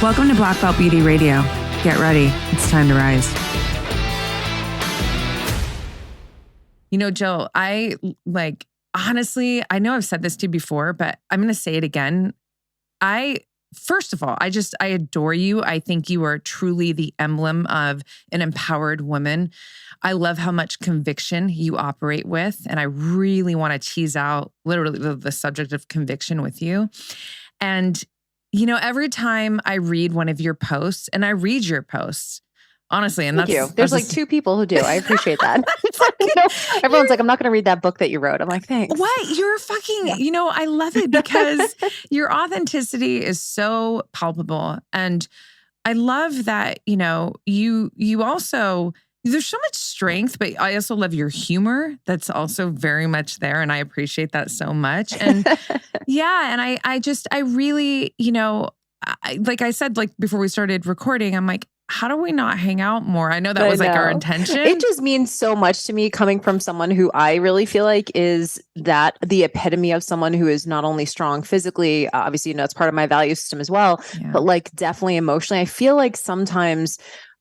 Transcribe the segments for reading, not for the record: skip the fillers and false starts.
Welcome to Black Belt Beauty Radio. Get ready. It's time to rise. You know, Jill, honestly, I know I've said this to you before, but I'm going to say it again. First of all, I adore you. I think you are truly the emblem of an empowered woman. I love how much conviction you operate with. And I really want to tease out literally the subject of conviction with you. And, you know, every time I read one of your posts, and I read your posts, honestly, and Thank you. There's like two people who do. I appreciate that. Everyone's like, I'm not going to read that book that you wrote. I'm like, thanks. What? You're fucking, you know, I love it because your authenticity is so palpable. And I love that, you know, you also, there's so much strength, but I also love your humor. That's also very much there. And I appreciate that so much. And yeah. And I really, you know, like I said, like before we started recording, I'm like, how do we not hang out more? I know that was like our intention. It just means so much to me coming from someone who I really feel like is that the epitome of someone who is not only strong physically, obviously, you know, it's part of my value system as well, but like definitely emotionally. I feel like sometimes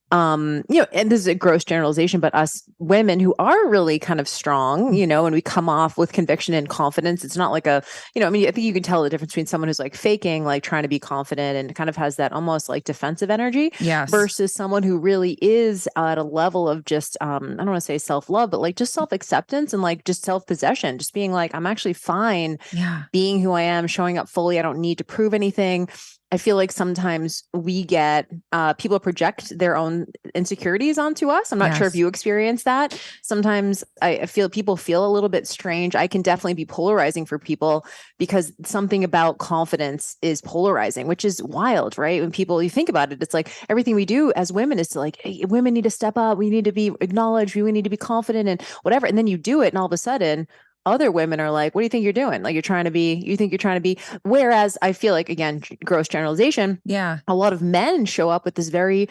you know, and this is a gross generalization, but us women who are really kind of strong, you know, and we come off with conviction and confidence. It's not like a, you know, I mean, I think you can tell the difference between someone who's like faking, like trying to be confident and kind of has that almost like defensive energy versus someone who really is at a level of just, I don't want to say self-love, but like just self-acceptance and like just self-possession, just being like, I'm actually fine being who I am, showing up fully. I don't need to prove anything. I feel like sometimes we get people project their own insecurities onto us. I'm not sure if you experience that. Sometimes I feel people feel a little bit strange. I can definitely be polarizing for people because something about confidence is polarizing, which is wild, right? When you think about it, it's like everything we do as women is to like, hey, women need to step up. We need to be acknowledged. We need to be confident and whatever. And then you do it. And all of a sudden, other women are like, what do you think you're doing? Like you think you're trying to be, whereas I feel like, again, gross generalization. Yeah. A lot of men show up with this very,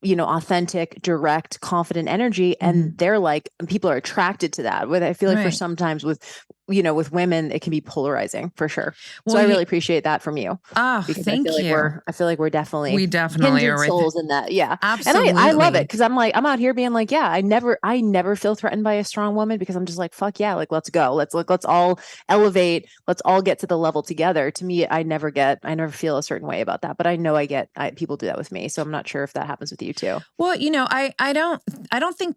you know, authentic, direct, confident energy. And they're like, people are attracted to that. I feel like for sometimes with, you know, with women, it can be polarizing for sure. Well, so I really appreciate that from you. Oh, thank you. I feel like we're definitely are souls in that. Yeah. Absolutely. And I love it because I'm out here being like, yeah, I never feel threatened by a strong woman because I'm just like, fuck yeah. Like, let's go. Let's all elevate. Let's all get to the level together. To me, I never feel a certain way about that, but I know people do that with me. So I'm not sure if that happens with you too. Well, you know, I don't think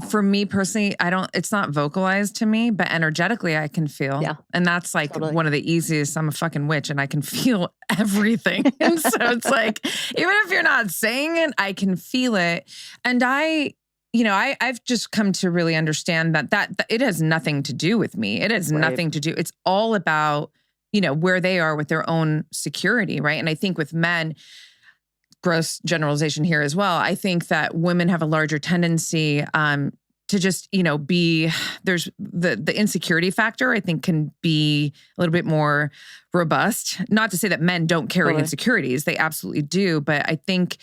for me personally, it's not vocalized to me, but energetically I can feel. Yeah. And that's like one of the easiest. I'm a fucking witch and I can feel everything. And so it's like, even if you're not saying it, I can feel it. And I've just come to really understand that it has nothing to do with me. It has nothing to do. It's all about, you know, where they are with their own security. Right. And I think with men, gross generalization here as well, I think that women have a larger tendency to just, you know, there's the insecurity factor, I think can be a little bit more robust. Not to say that men don't carry insecurities. They absolutely do. But I think,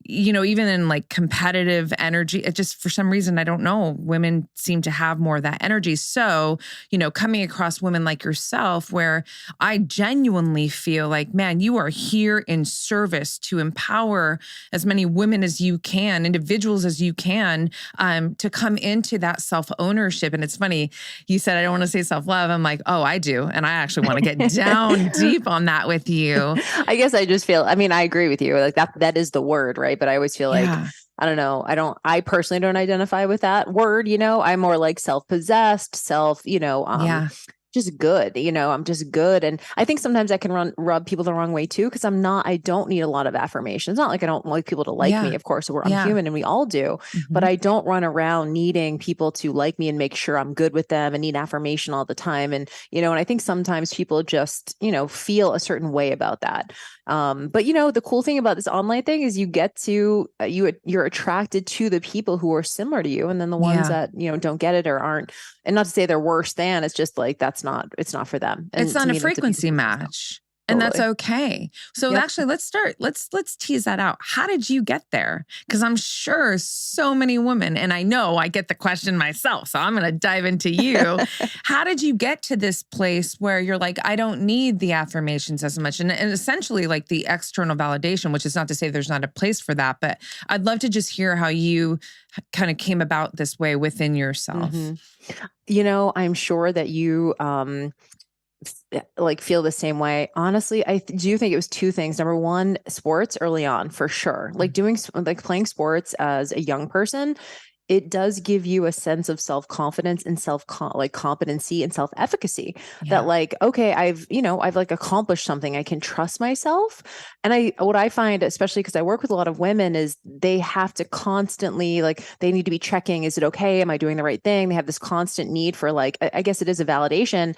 you know, even in like competitive energy, it just, for some reason, I don't know, women seem to have more of that energy. So, you know, coming across women like yourself, where I genuinely feel like, man, you are here in service to empower as many women as you can, individuals as you can, to come into that self-ownership. And it's funny, you said, I don't want to say self-love. I'm like, oh, I do. And I actually want to get down deep on that with you. I guess I just feel, I mean, I agree with you. Like that is the word, right? But I always feel like, I don't know. I personally don't identify with that word, you know, I'm more like self-possessed, you know, just good, you know, I'm just good. And I think sometimes I can rub people the wrong way too, because I don't need a lot of affirmation. It's not like I don't like people to like me, of course, I'm human and we all do, but I don't run around needing people to like me and make sure I'm good with them and need affirmation all the time. And, you know, and I think sometimes people just, you know, feel a certain way about that. But you know, the cool thing about this online thing is you get to, you're attracted to the people who are similar to you. And then the ones that, you know, don't get it or aren't, and not to say they're worse than, it's just like, it's not for them. And it's not a frequency match. And that's okay. So actually let's tease that out. How did you get there? Because I'm sure so many women, and I know I get the question myself, so I'm going to dive into you. How did you get to this place where you're like, I don't need the affirmations as much? And essentially like the external validation, which is not to say there's not a place for that, but I'd love to just hear how you kind of came about this way within yourself. I'm sure that you, like feel the same way. Honestly, I do think it was two things. Number one, sports early on, for sure. Like playing sports as a young person, it does give you a sense of self-confidence and competency and self-efficacy that like, okay, I've like accomplished something. I can trust myself. And what I find, especially because I work with a lot of women, is they have to constantly, like, they need to be checking, is it okay? Am I doing the right thing? They have this constant need for, like, I guess it is a validation.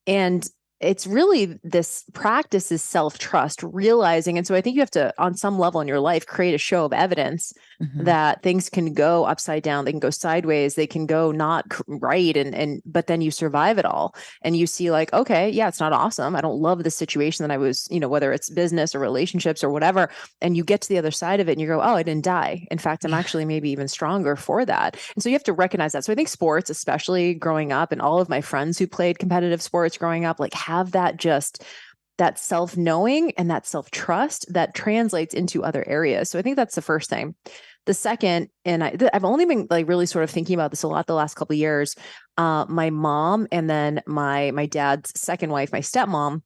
And it's really, this practice is self-trust, realizing. And so I think you have to, on some level in your life, create a show of evidence that things can go upside down. They can go sideways. They can go not right. But then you survive it all and you see like, okay, yeah, it's not awesome. I don't love the situation that I was, whether it's business or relationships or whatever. And you get to the other side of it and you go, oh, I didn't die. In fact, I'm actually maybe even stronger for that. And so you have to recognize that. So I think sports, especially growing up, and all of my friends who played competitive sports growing up, like have that self-knowing and that self-trust that translates into other areas. So I think that's the first thing. The second, and I've only been like really sort of thinking about this a lot the last couple of years. My mom and then my dad's second wife, my stepmom,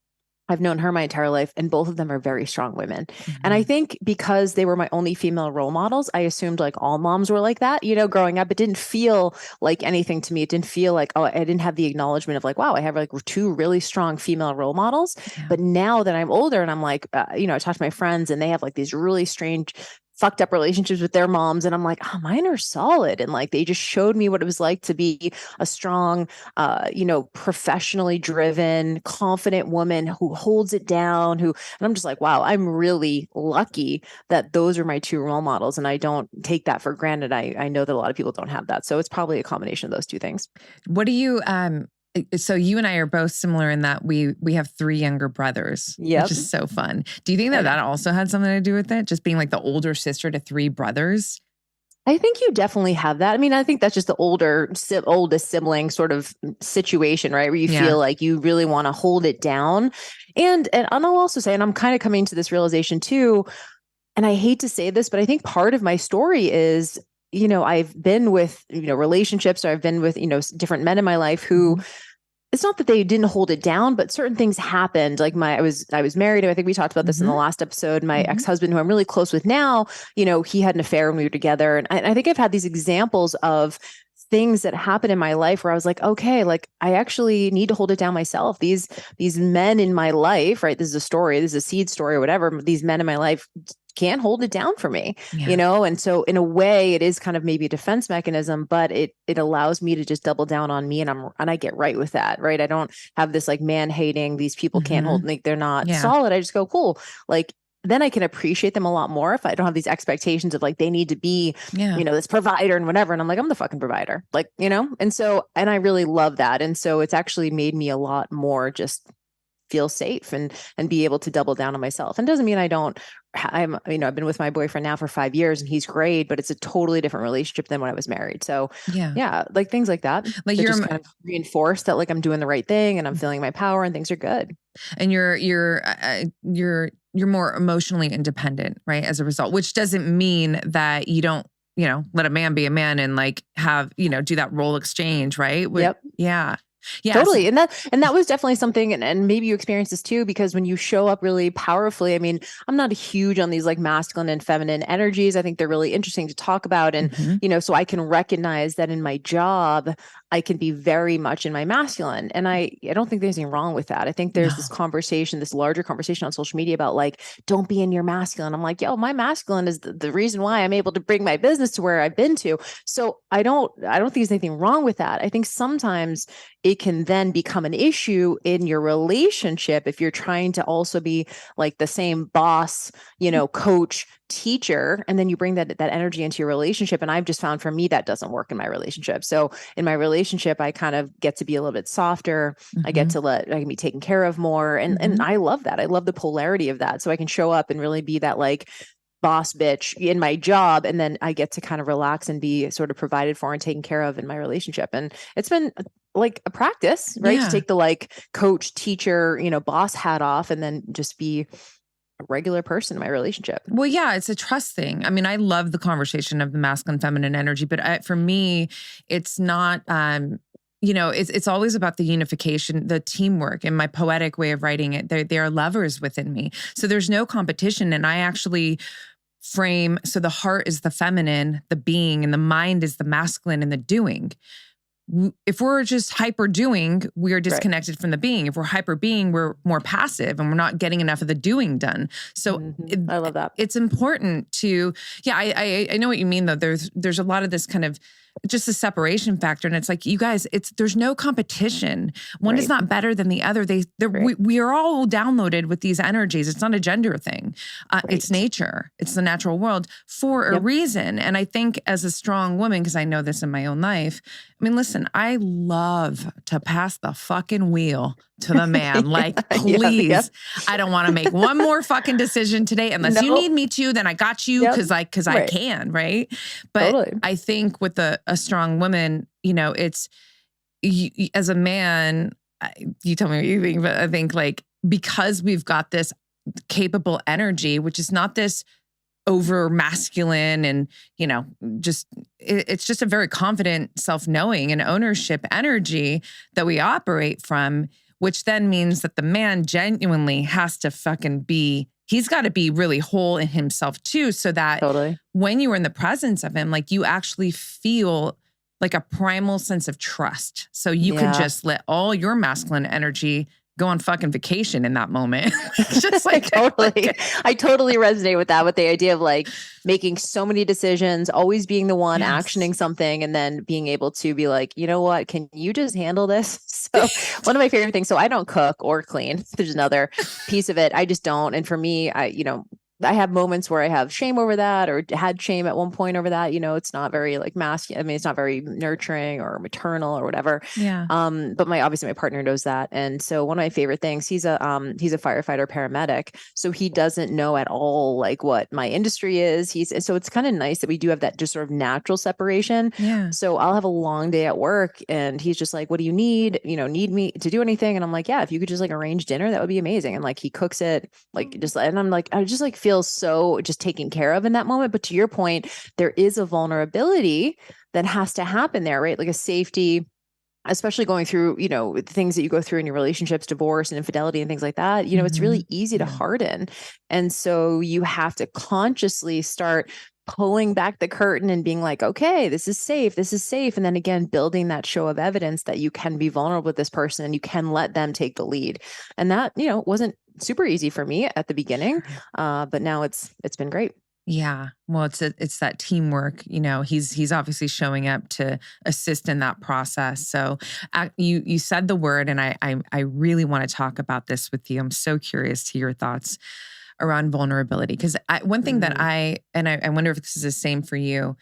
I've known her my entire life, and both of them are very strong women. And I think because they were my only female role models, I assumed like all moms were like that, growing up. It didn't feel like anything to me. It didn't feel like, oh, I didn't have the acknowledgement of like, wow, I have like two really strong female role models. But now that I'm older and I'm like, I talk to my friends and they have like these really strange, fucked up relationships with their moms. And I'm like, oh, mine are solid. And like, they just showed me what it was like to be a strong, professionally driven, confident woman who holds it down, and I'm just like, wow, I'm really lucky that those are my two role models. And I don't take that for granted. I know that a lot of people don't have that. So it's probably a combination of those two things. What do you, so you and I are both similar in that we have 3 younger brothers, which is so fun. Do you think that also had something to do with it? Just being like the older sister to 3 brothers? I think you definitely have that. I mean, I think that's just the oldest sibling sort of situation, right? Where you feel like you really want to hold it down. And I'll also say, and I'm kind of coming to this realization too, and I hate to say this, but I think part of my story is, I've been with, relationships, or I've been with, different men in my life who, it's not that they didn't hold it down, but certain things happened. Like I was married. I think we talked about this in the last episode. My ex-husband, who I'm really close with now, he had an affair when we were together. And I think I've had these examples of things that happened in my life where I was like, okay, like I actually need to hold it down myself. These men in my life, right? This is a story, this is a seed story or whatever. These men in my life can't hold it down for me, And so in a way it is kind of maybe a defense mechanism, but it allows me to just double down on me, and I get right with that, right? I don't have this like man hating, these people can't hold, like they're not solid. I just go, cool. Like, then I can appreciate them a lot more if I don't have these expectations of like, they need to be, this provider and whatever. And I'm like, I'm the fucking provider, like, and I really love that. And so it's actually made me a lot more just feel safe and be able to double down on myself. And doesn't mean I've been with my boyfriend now for 5 years and he's great, but it's a totally different relationship than when I was married. So like things like that, like you're just kind of reinforced that like I'm doing the right thing and I'm feeling my power and things are good. And you're more emotionally independent, right? As a result, which doesn't mean that you don't, let a man be a man and like have, do that role exchange, right? Yep. Yeah. Yeah, totally. And that was definitely something, and maybe you experienced this too, because when you show up really powerfully, I mean, I'm not huge on these like masculine and feminine energies. I think they're really interesting to talk about. And, so I can recognize that in my job, I can be very much in my masculine. And I don't think there's anything wrong with that. I think there's this conversation, this larger conversation on social media about like, don't be in your masculine. I'm like, yo, my masculine is the reason why I'm able to bring my business to where I've been to. So I don't think there's anything wrong with that. I think sometimes it can then become an issue in your relationship if you're trying to also be like the same boss, coach, teacher, and then you bring that energy into your relationship. And I've just found for me that doesn't work in my relationship. So in my relationship, I kind of get to be a little bit softer. I can be taken care of more. And I love that. I love the polarity of that. So I can show up and really be that like boss bitch in my job. And then I get to kind of relax and be sort of provided for and taken care of in my relationship. And it's been like a practice, right? To take the like coach, teacher, boss hat off and then just be a regular person in my relationship. Well, yeah, it's a trust thing. I mean, I love the conversation of the masculine, feminine energy, but for me, it's not, it's always about the unification, the teamwork. In my poetic way of writing it, they are lovers within me. So there's no competition. And I actually frame, so the heart is the feminine, the being, and the mind is the masculine and the doing. If we're just hyper doing, we are disconnected from the being. If we're hyper being, we're more passive and we're not getting enough of the doing done. So I love that. It's important to, I know what you mean though. There's a lot of this kind of just a separation factor. And it's like, you guys, there's no competition. One is not better than the other. We are all downloaded with these energies. It's not a gender thing. It's nature. It's the natural world for a reason. And I think as a strong woman, because I know this in my own life, I mean, listen, I love to pass the fucking wheel to the man. Like, please, I don't want to make one more fucking decision today. Unless you need me to, then I got you because I can, right? But I think with a strong woman, it's, as a man, you tell me what you think, but I think like, because we've got this capable energy, which is not this over masculine and, it's just a very confident self-knowing and ownership energy that we operate from, which then means that the man genuinely has to fucking he's got to be really whole in himself too. So that when you are in the presence of him, like you actually feel like a primal sense of trust. So you can just let all your masculine energy go on fucking vacation in that moment. Just like I totally resonate with that, with the idea of like making so many decisions, always being the one actioning something, and then being able to be like, you know what, can you just handle this? So one of my favorite things, so I don't cook or clean. There's another piece of it. I just don't. And for me, I have moments where I have shame over that, or had shame at one point over that. It's not very like masculine. I mean, it's not very nurturing or maternal or whatever. Yeah. But obviously my partner knows that. And so one of my favorite things, he's a firefighter paramedic. So he doesn't know at all like what my industry is. So it's kind of nice that we do have that just sort of natural separation. Yeah. So I'll have a long day at work and he's just like, what do you need? Need me to do anything? And I'm like, yeah, if you could just like arrange dinner, that would be amazing. And like, he cooks it and I'm like, I just like feel so just taken care of in that moment. But to your point, there is a vulnerability that has to happen there, right? Like a safety, especially going through, things that you go through in your relationships, divorce and infidelity and things like that, it's really easy to harden. And so you have to consciously start pulling back the curtain and being like, okay, this is safe. This is safe. And then again, building that show of evidence that you can be vulnerable with this person and you can let them take the lead. And that, wasn't super easy for me at the beginning. But now it's been great. Yeah. Well, it's that teamwork, he's obviously showing up to assist in that process. So you said the word, and I really want to talk about this with you. I'm so curious to your thoughts around vulnerability. Because one thing that I wonder if this is the same for you.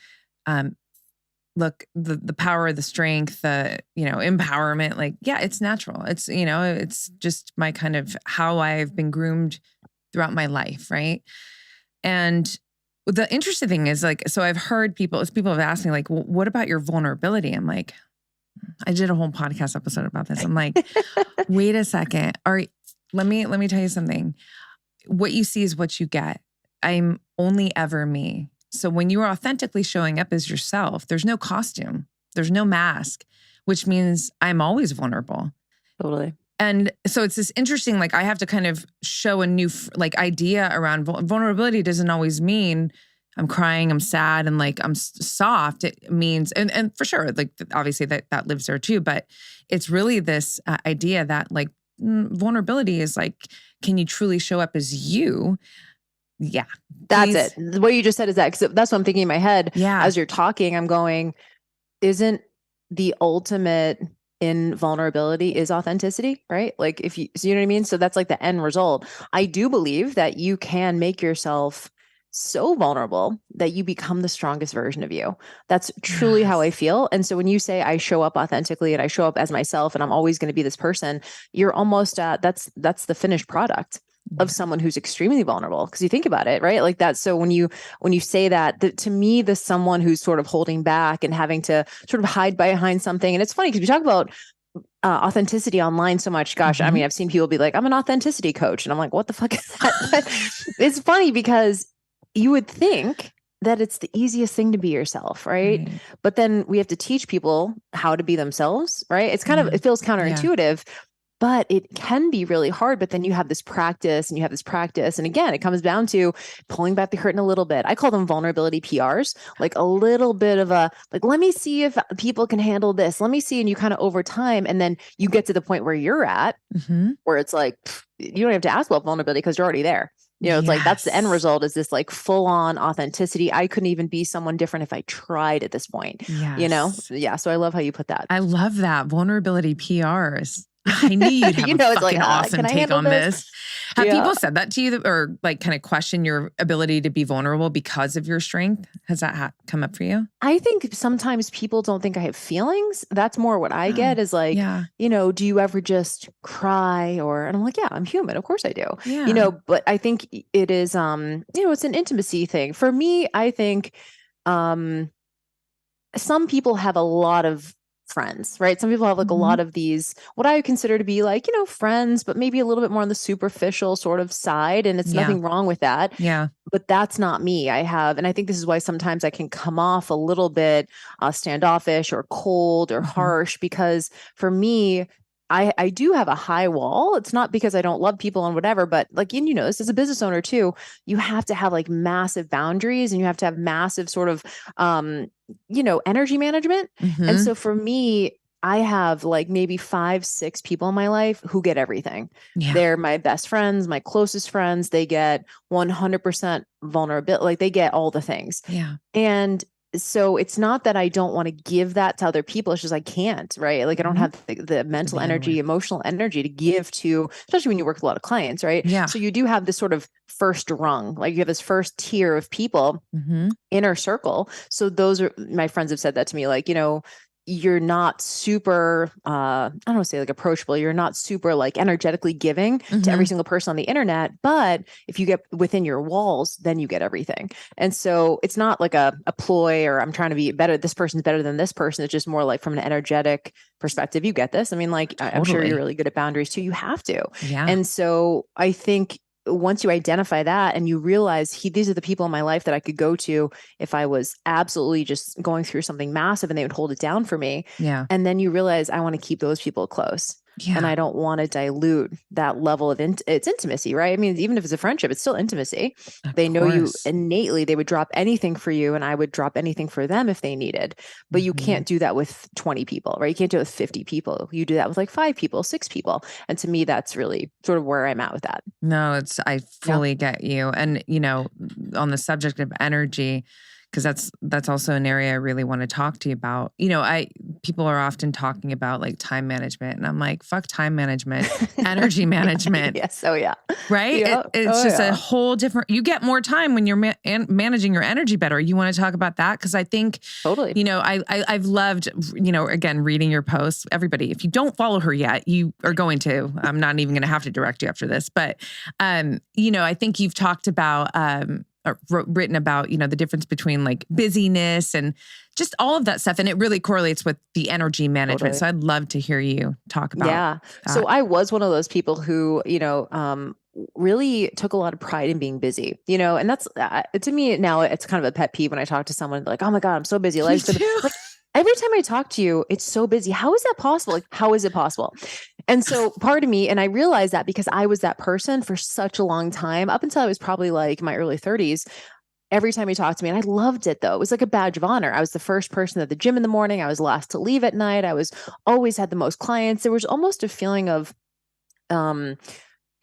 Look, the power, the strength, the, empowerment, like, yeah, it's natural. It's, it's just my kind of how I've been groomed throughout my life. Right. And the interesting thing is like, so I've heard people have asked me like, well, what about your vulnerability? I'm like, I did a whole podcast episode about this. I'm like, wait a second. All right, let me tell you something. What you see is what you get. I'm only ever me. So when you are authentically showing up as yourself, there's no costume, there's no mask, which means I'm always vulnerable. Totally. And so it's this interesting, like I have to kind of show a new like idea around vulnerability. Doesn't always mean I'm crying, I'm sad, and like I'm soft. It means, and for sure, like obviously that lives there too, but it's really this idea that like vulnerability is like, can you truly show up as you? Yeah. That's it. What you just said is that, because that's what I'm thinking in my head. Yeah. As you're talking, I'm going, isn't the ultimate in vulnerability is authenticity, right? Like if you, so you know what I mean? So that's like the end result. I do believe that you can make yourself so vulnerable that you become the strongest version of you. That's truly how I feel. And so when you say I show up authentically and I show up as myself and I'm always going to be this person, you're almost that's the finished product of someone who's extremely vulnerable. Cause you think about it, right? Like that. So when you say that, to me, the someone who's sort of holding back and having to sort of hide behind something. And it's funny because we talk about authenticity online so much. Gosh, I mean, I've seen people be like, I'm an authenticity coach. And I'm like, what the fuck is that? But it's funny because you would think that it's the easiest thing to be yourself, right? But then we have to teach people how to be themselves, right? It's kind of, it feels counterintuitive, but it can be really hard. But then you have this practice and you have this practice. And again, it comes down to pulling back the curtain a little bit. I call them vulnerability PRs, like a little bit of a, like, let me see if people can handle this. Let me see. And you kind of over time, and then you get to the point where you're at, where it's like, you don't have to ask about vulnerability because you're already there. You know, it's like, that's the end result is this like full on authenticity. I couldn't even be someone different if I tried at this point, you know? Yeah. So I love how you put that. I love that. Vulnerability PRs. I knew you'd have a fucking awesome take on this. Have people said that to you or like kind of question your ability to be vulnerable because of your strength? Has that come up for you? I think sometimes people don't think I have feelings. That's more what I get is like, you know, do you ever just cry or, and I'm like, yeah, I'm human. Of course I do, you know, but I think it is, you know, it's an intimacy thing. For me, I think some people have a lot of friends, right? Some people have like a lot of these, what I consider to be like, you know, friends, but maybe a little bit more on the superficial sort of side. And it's nothing wrong with that. But that's not me. I have, and I think this is why sometimes I can come off a little bit standoffish or cold or harsh, because for me, I do have a high wall. It's not because I don't love people and whatever, but like, you know, this as a business owner too, you have to have like massive boundaries and you have to have massive sort of, you know, energy management. And so for me, I have like maybe 5, 6 people in my life who get everything. They're my best friends, my closest friends. They get 100% vulnerability. Like they get all the things. And so it's not that I don't want to give that to other people. It's just, I can't, right? Like I don't have the mental energy, emotional energy to give to, especially when you work with a lot of clients, right? So you do have this sort of first rung, like you have this first tier of people, inner circle. So those are, my friends have said that to me, like, you know, you're not super, I don't want to say like approachable. You're not super like energetically giving to every single person on the internet, but if you get within your walls, then you get everything. And so it's not like a ploy or I'm trying to be better. This person's better than this person. It's just more like from an energetic perspective. You get this. I mean, like, I'm sure you're really good at boundaries too. You have to. And so I think once you identify that and you realize these are the people in my life that I could go to if I was absolutely just going through something massive and they would hold it down for me. And then you realize I want to keep those people close. And I don't want to dilute that level of it's intimacy, right? I mean, even if it's a friendship, it's still intimacy. They know you innately. They would drop anything for you and I would drop anything for them if they needed. But you can't do that with 20 people, right? You can't do it with 50 people. You do that with like 5 people, 6 people. And to me, that's really sort of where I'm at with that. No, I fully get you. And, you know, on the subject of energy, because that's also an area I really want to talk to you about. You know, people are often talking about like time management, and I'm like, fuck time management, energy management. Yes. Oh yeah. Right. It's just a whole different. You get more time when you're managing your energy better. You want to talk about that because I think you know, I've loved, you know, again reading your posts. Everybody, if you don't follow her yet, you are going to. I'm not even going to have to direct you after this, but you know, I think you've talked about. Written about, you know, the difference between like busyness and just all of that stuff. And it really correlates with the energy management. So I'd love to hear you talk about that. So I was one of those people who, you know, really took a lot of pride in being busy, you know, and that's to me now it's kind of a pet peeve when I talk to someone like, oh my God, I'm so busy. Life's so busy. Like, every time I talk to you, it's so busy. How is that possible? Like, how is it possible? And so part of me, and I realized that because I was that person for such a long time, up until I was probably like my early 30s, every time you talked to me, and I loved it though. It was like a badge of honor. I was the first person at the gym in the morning. I was last to leave at night. I was always had the most clients. There was almost a feeling of,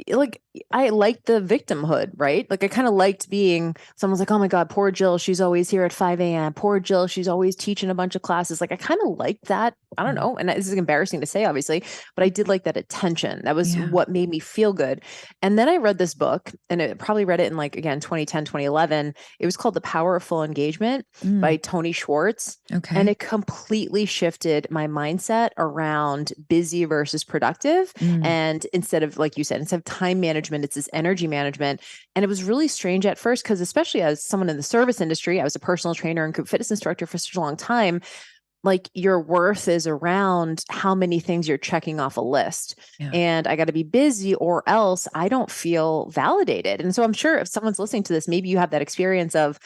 like I liked the victimhood, right? Like I kind of liked being, someone's like, oh my God, poor Jill. She's always here at 5 a.m. Poor Jill. She's always teaching a bunch of classes. Like I kind of liked that. I don't know. And this is embarrassing to say, obviously, but I did like that attention. That was what made me feel good. And then I read this book, and I probably read it in like, again, 2010, 2011. It was called The Power of Full Engagement by Tony Schwartz. Okay. And it completely shifted my mindset around busy versus productive. And instead of, like you said, instead of time management, it's this energy management. And it was really strange at first, because especially as someone in the service industry, I was a personal trainer and group fitness instructor for such a long time. Like your worth is around how many things you're checking off a list. And I got to be busy or else I don't feel validated. And so I'm sure if someone's listening to this, maybe you have that experience of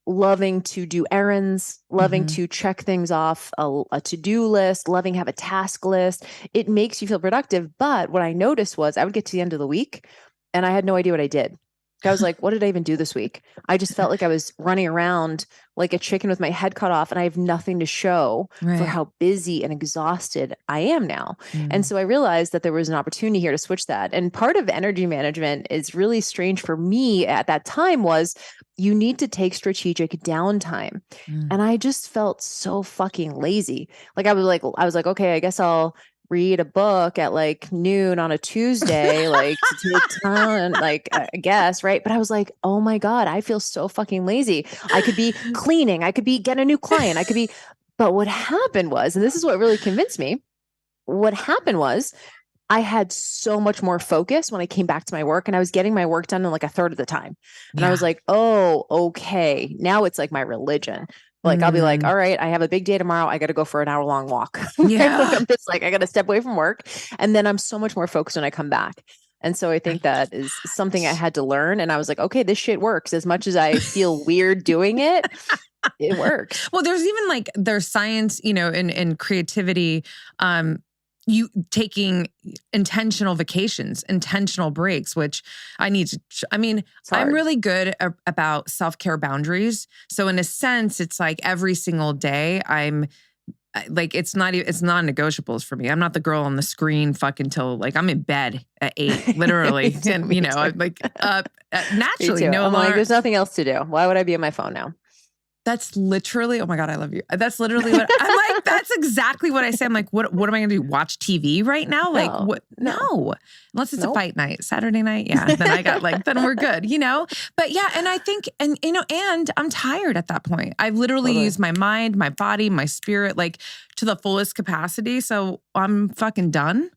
loving to do errands, loving to check things off a to-do list, loving to have a task list. It makes you feel productive. But what I noticed was I would get to the end of the week and I had no idea what I did. I was like, what did I even do this week? I just felt like I was running around like a chicken with my head cut off, and I have nothing to show for how busy and exhausted I am now. And so I realized that there was an opportunity here to switch that. And part of energy management is really strange for me at that time was you need to take strategic downtime. And I just felt so fucking lazy. Like I was like, okay, I guess I'll read a book at like noon on a Tuesday, like to take time, like I guess, right? But I was like, oh my God, I feel so fucking lazy. I could be cleaning. I could be getting a new client. But what happened was, and this is what really convinced me, what happened was I had so much more focus when I came back to my work, and I was getting my work done in like a third of the time. And I was like, oh, okay. Now it's like my religion. Like, I'll be like, all right, I have a big day tomorrow. I got to go for an hour-long walk. I'm just like, I got to step away from work. And then I'm so much more focused when I come back. And so I think that is something I had to learn. And I was like, okay, this shit works. As much as I feel weird doing it, it works. Well, there's even there's science, in creativity, you taking intentional vacations, intentional breaks, which I'm really good about self-care boundaries. So in a sense, it's like every single day I'm like, it's non-negotiables for me. I'm not the girl on the screen fucking till like I'm in bed at 8, literally. And I'm like naturally no I'm longer. like, there's nothing else to do. Why would I be on my phone now? That's literally, oh my God, I love you. That's literally what I'm like, that's exactly what I say. I'm like, what am I going to do? Watch TV right now? Like, what? No. Unless it's a fight night, Saturday night. Yeah. Then I got then we're good, But yeah, and I think, and I'm tired at that point. I've literally used my mind, my body, my spirit, like to the fullest capacity. So I'm fucking done.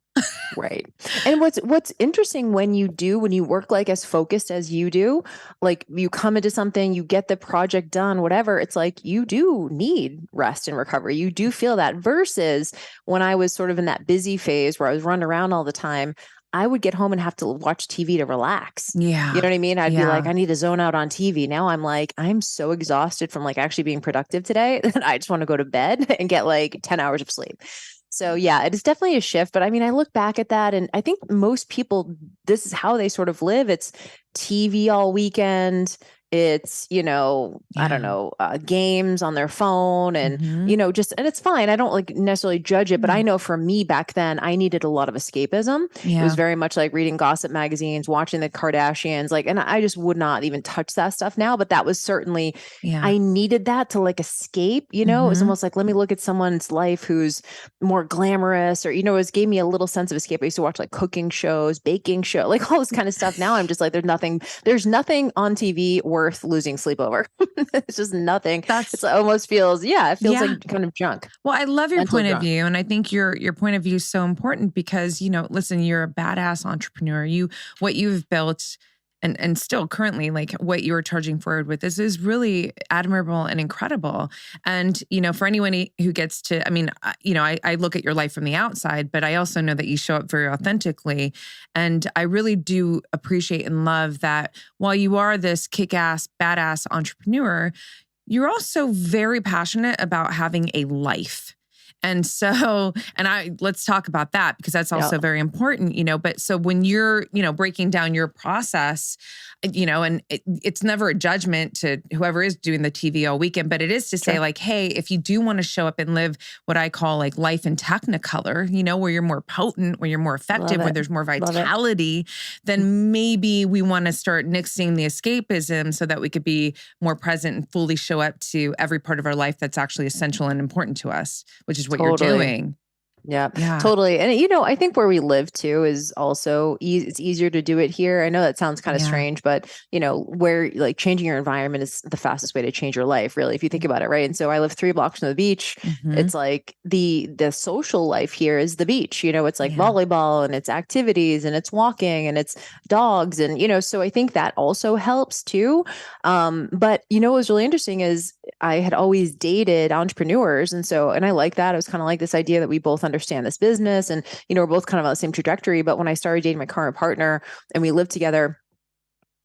Right. And what's interesting when you work like as focused as you do, like you come into something, you get the project done, whatever, it's like you do need rest and recovery. You do feel that versus when I was sort of in that busy phase where I was running around all the time, I would get home and have to watch TV to relax. Yeah. You know what I mean? I'd be like, I need to zone out on TV. Now I'm like, I'm so exhausted from like actually being productive today that I just want to go to bed and get like 10 hours of sleep. So yeah, it is definitely a shift. But I mean, I look back at that and I think most people, this is how they sort of live. It's TV all weekend. It's, I don't know, games on their phone and, and it's fine. I don't like necessarily judge it, but I know for me back then, I needed a lot of escapism. It was very much like reading gossip magazines, watching the Kardashians, and I just would not even touch that stuff now, but that was certainly, I needed that to like escape, it was almost like, let me look at someone's life who's more glamorous or, it gave me a little sense of escape. I used to watch like cooking shows, baking show, like all this kind of stuff. Now I'm just like, there's nothing on TV worth losing sleep over. It's just nothing. It almost feels, like kind of junk. Well, I love your point of view. And I think your point of view is so important because, listen, you're a badass entrepreneur. What you've built and still currently like what you're charging forward with is really admirable and incredible. And, for anyone who gets to, I look at your life from the outside, but I also know that you show up very authentically. And I really do appreciate and love that while you are this kick-ass, badass entrepreneur, you're also very passionate about having a life. And so, let's talk about that because that's also very important, but so when you're, breaking down your process, and it's never a judgment to whoever is doing the TV all weekend, but it is to say like, hey, if you do want to show up and live what I call like life in technicolor, where you're more potent, where you're more effective, where there's more vitality, then maybe we want to start nixing the escapism so that we could be more present and fully show up to every part of our life that's actually essential and important to us, which is what you're doing. Yeah, totally. And, I think where we live too is also it's easier to do it here. I know that sounds kind of strange, but, where like changing your environment is the fastest way to change your life, really, if you think about it. Right. And so I live 3 blocks from the beach. It's like the social life here is the beach, it's like volleyball and it's activities and it's walking and it's dogs. And, so I think that also helps too. But, what was really interesting is I had always dated entrepreneurs. And I like that. It was kind of like this idea that we both understand this business and, we're both kind of on the same trajectory. But when I started dating my current partner and we lived together,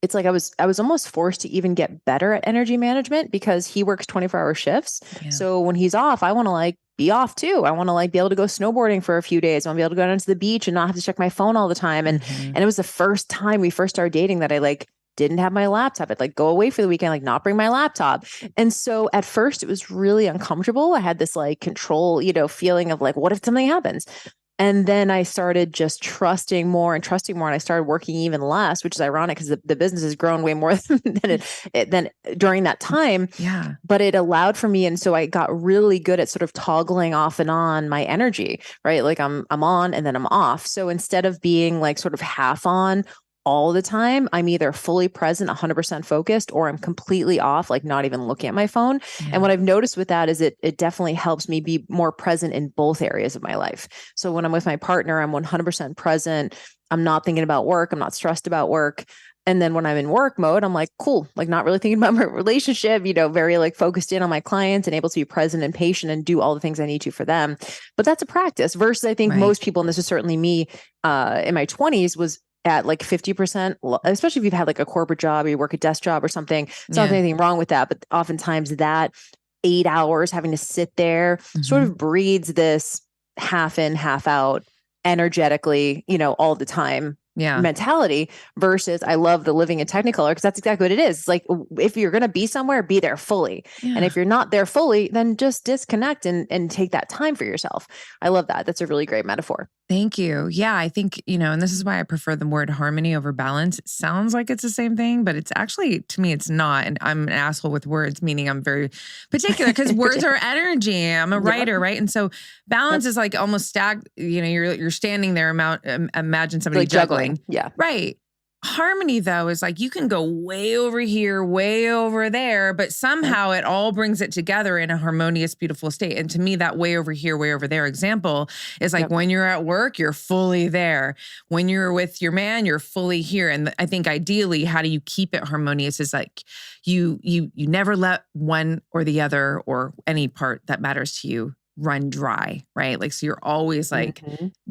it's like I was almost forced to even get better at energy management because he works 24-hour shifts. Yeah. So when he's off, I want to like be off too. I want to like be able to go snowboarding for a few days. I want to be able to go down to the beach and not have to check my phone all the time. And it was the first time we first started dating that I like didn't have my laptop. I'd like go away for the weekend, like not bring my laptop. And so at first it was really uncomfortable. I had this like control, feeling of like, what if something happens? And then I started just trusting more. And I started working even less, which is ironic because the business has grown way more than during that time. Yeah. But it allowed for me. And so I got really good at sort of toggling off and on my energy, right? Like I'm on and then I'm off. So instead of being like sort of half on all the time, I'm either fully present, 100% focused, or I'm completely off, like not even looking at my phone. Yeah. And what I've noticed with that is it definitely helps me be more present in both areas of my life. So when I'm with my partner, I'm 100% present. I'm not thinking about work. I'm not stressed about work. And then when I'm in work mode, I'm like, cool, like not really thinking about my relationship, very like focused in on my clients and able to be present and patient and do all the things I need to for them. But that's a practice versus I think most people, and this is certainly me in my 20s, was at like 50%, especially if you've had like a corporate job or you work a desk job or something. It's not anything wrong with that, but oftentimes that 8 hours having to sit there sort of breeds this half in, half out energetically, all the time mentality versus I love the living in technicolor because that's exactly what it is. It's like if you're going to be somewhere, be there fully. Yeah. And if you're not there fully, then just disconnect and take that time for yourself. I love that. That's a really great metaphor. Thank you. Yeah, I think, and this is why I prefer the word harmony over balance. It sounds like it's the same thing, but it's actually, to me, it's not. And I'm an asshole with words, meaning I'm very particular because words are energy. I'm a writer, right? And so balance is like almost you're standing there, imagine somebody like juggling. Yeah. Right. Harmony, though, is like you can go way over here, way over there, but somehow it all brings it together in a harmonious, beautiful state. And to me, that way over here, way over there example is like when you're at work, you're fully there. When you're with your man, you're fully here. And I think ideally, how do you keep it harmonious is like you never let one or the other or any part that matters to you run dry, right? Like, so you're always like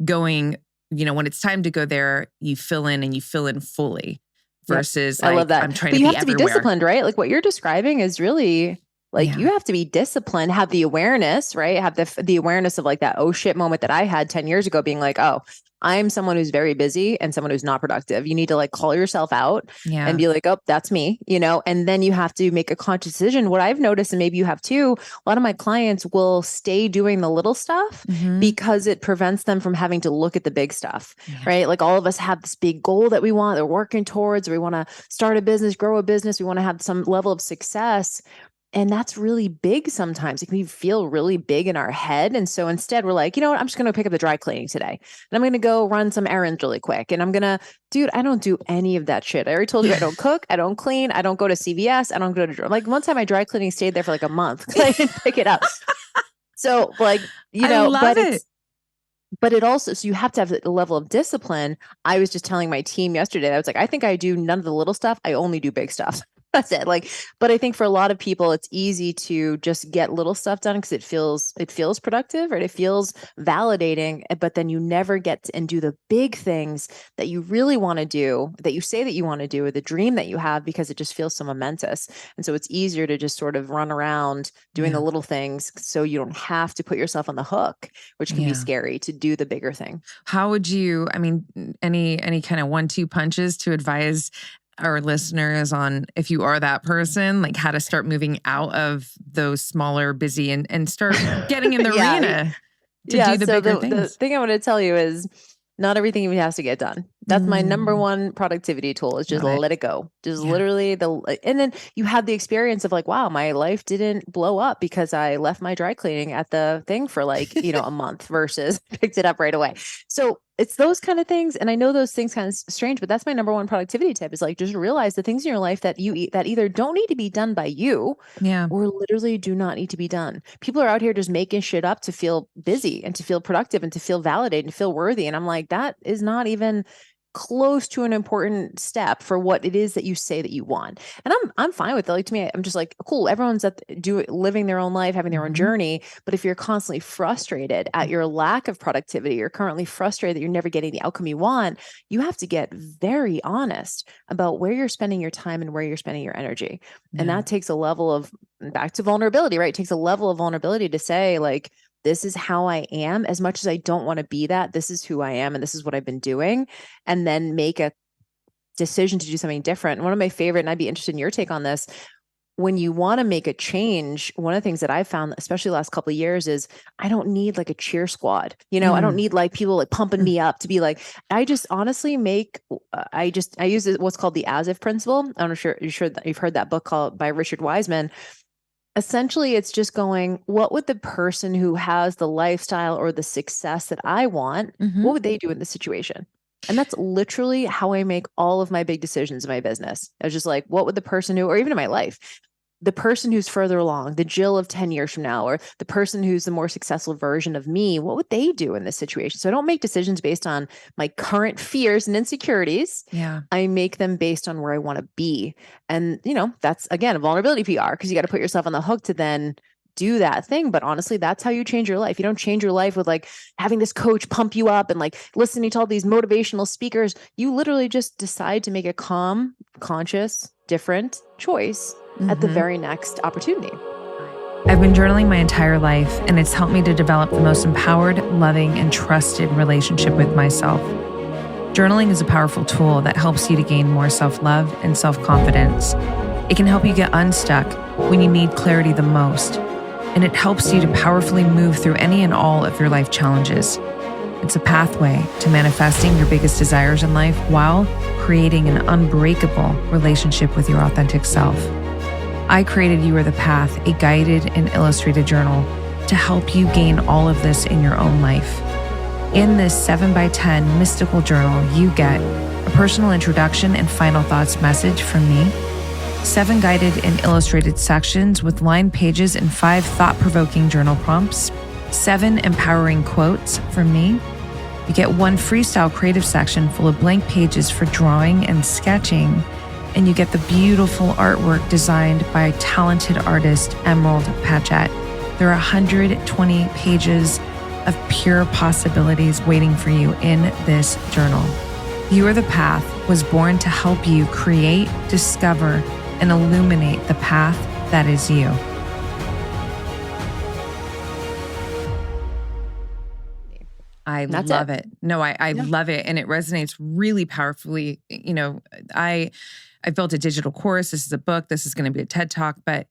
going, when it's time to go there, you fill in and you fill in fully versus I love that. I'm trying but to you be have to everywhere. Be disciplined, right? Like what you're describing is really like you have to be disciplined, have the awareness, right? Have the awareness of like that, oh shit moment that I had 10 years ago being like, oh, I'm someone who's very busy and someone who's not productive. You need to like call yourself out and be like, oh, that's me, and then you have to make a conscious decision. What I've noticed, and maybe you have too, a lot of my clients will stay doing the little stuff because it prevents them from having to look at the big stuff, right? Like all of us have this big goal that we want, they're working towards, or we want to start a business, grow a business. We want to have some level of success. And that's really big sometimes. It can feel really big in our head. And so instead we're like, you know what, I'm just going to pick up the dry cleaning today. And I'm going to go run some errands really quick. And I'm going to, dude, I don't do any of that shit. I already told you I don't cook. I don't clean. I don't go to CVS. I don't go to, like one time my dry cleaning stayed there for like a month because I didn't pick it up. So like, but it also, so you have to have a level of discipline. I was just telling my team yesterday, I was like, I think I do none of the little stuff. I only do big stuff. That's it. Like, but I think for a lot of people, it's easy to just get little stuff done because it feels productive, right? It feels validating, but then you never get to, and do the big things that you really want to do, that you say that you want to do, or the dream that you have, because it just feels so momentous. And so it's easier to just sort of run around doing the little things, so you don't have to put yourself on the hook, which can be scary, to do the bigger thing. How would you, I mean, any kind of 1-2 punches to advise our listeners on, if you are that person, like how to start moving out of those smaller, busy and start getting in the arena to do the bigger things? The thing I want to tell you is not everything even has to get done. That's my number one productivity tool, is just let it go. Just literally and then you have the experience of like, wow, my life didn't blow up because I left my dry cleaning at the thing for like, a month versus picked it up right away. So it's those kind of things. And I know those things kind of strange, but that's my number one productivity tip, is like, just realize the things in your life that that either don't need to be done by you or literally do not need to be done. People are out here just making shit up to feel busy and to feel productive and to feel validated and feel worthy. And I'm like, that is not even close to an important step for what it is that you say that you want. And I'm fine with it. Like, to me, I'm just like, cool, everyone's living their own life, having their own journey. But if you're constantly frustrated at your lack of productivity, you're currently frustrated that you're never getting the outcome you want, you have to get very honest about where you're spending your time and where you're spending your energy. And that takes a level of, back to vulnerability, right? It takes a level of vulnerability to say, like, this is how I am. As much as I don't want to be that, this is who I am and this is what I've been doing. And then make a decision to do something different. And one of my favorite, and I'd be interested in your take on this, when you want to make a change, one of the things that I've found, especially the last couple of years, is I don't need like a cheer squad. I don't need like people like pumping me up to be like, I just honestly I use what's called the as if principle. I'm not sure you've heard that book by Richard Wiseman. Essentially, it's just going, what would the person who has the lifestyle or the success that I want, what would they do in this situation? And that's literally how I make all of my big decisions in my business. I was just like, what would the person who, or even in my life, the person who's further along, the Jill of 10 years from now, or the person who's the more successful version of me, what would they do in this situation? So I don't make decisions based on my current fears and insecurities. I make them based on where I want to be. And, that's, again, a vulnerability PR, because you got to put yourself on the hook to then do that thing. But honestly, that's how you change your life. You don't change your life with like having this coach pump you up and like listening to all these motivational speakers. You literally just decide to make a calm, conscious, different choice at the very next opportunity. I've been journaling my entire life, and it's helped me to develop the most empowered, loving, and trusted relationship with myself. Journaling is a powerful tool that helps you to gain more self-love and self-confidence. It can help you get unstuck when you need clarity the most, and it helps you to powerfully move through any and all of your life challenges. It's a pathway to manifesting your biggest desires in life while creating an unbreakable relationship with your authentic self. I created You Are the Path, a guided and illustrated journal to help you gain all of this in your own life. In this 7x10 mystical journal, you get a personal introduction and final thoughts message from me, 7 guided and illustrated sections with lined pages and 5 thought-provoking journal prompts, 7 empowering quotes from me. You get 1 freestyle creative section full of blank pages for drawing and sketching, and you get the beautiful artwork designed by talented artist Emerald Patchett. There are 120 pages of pure possibilities waiting for you in this journal. You Are the Path was born to help you create, discover, and illuminate the path that is you. I love it. No, I love it. And it resonates really powerfully. I built a digital course. This is a book. This is going to be a TED Talk. But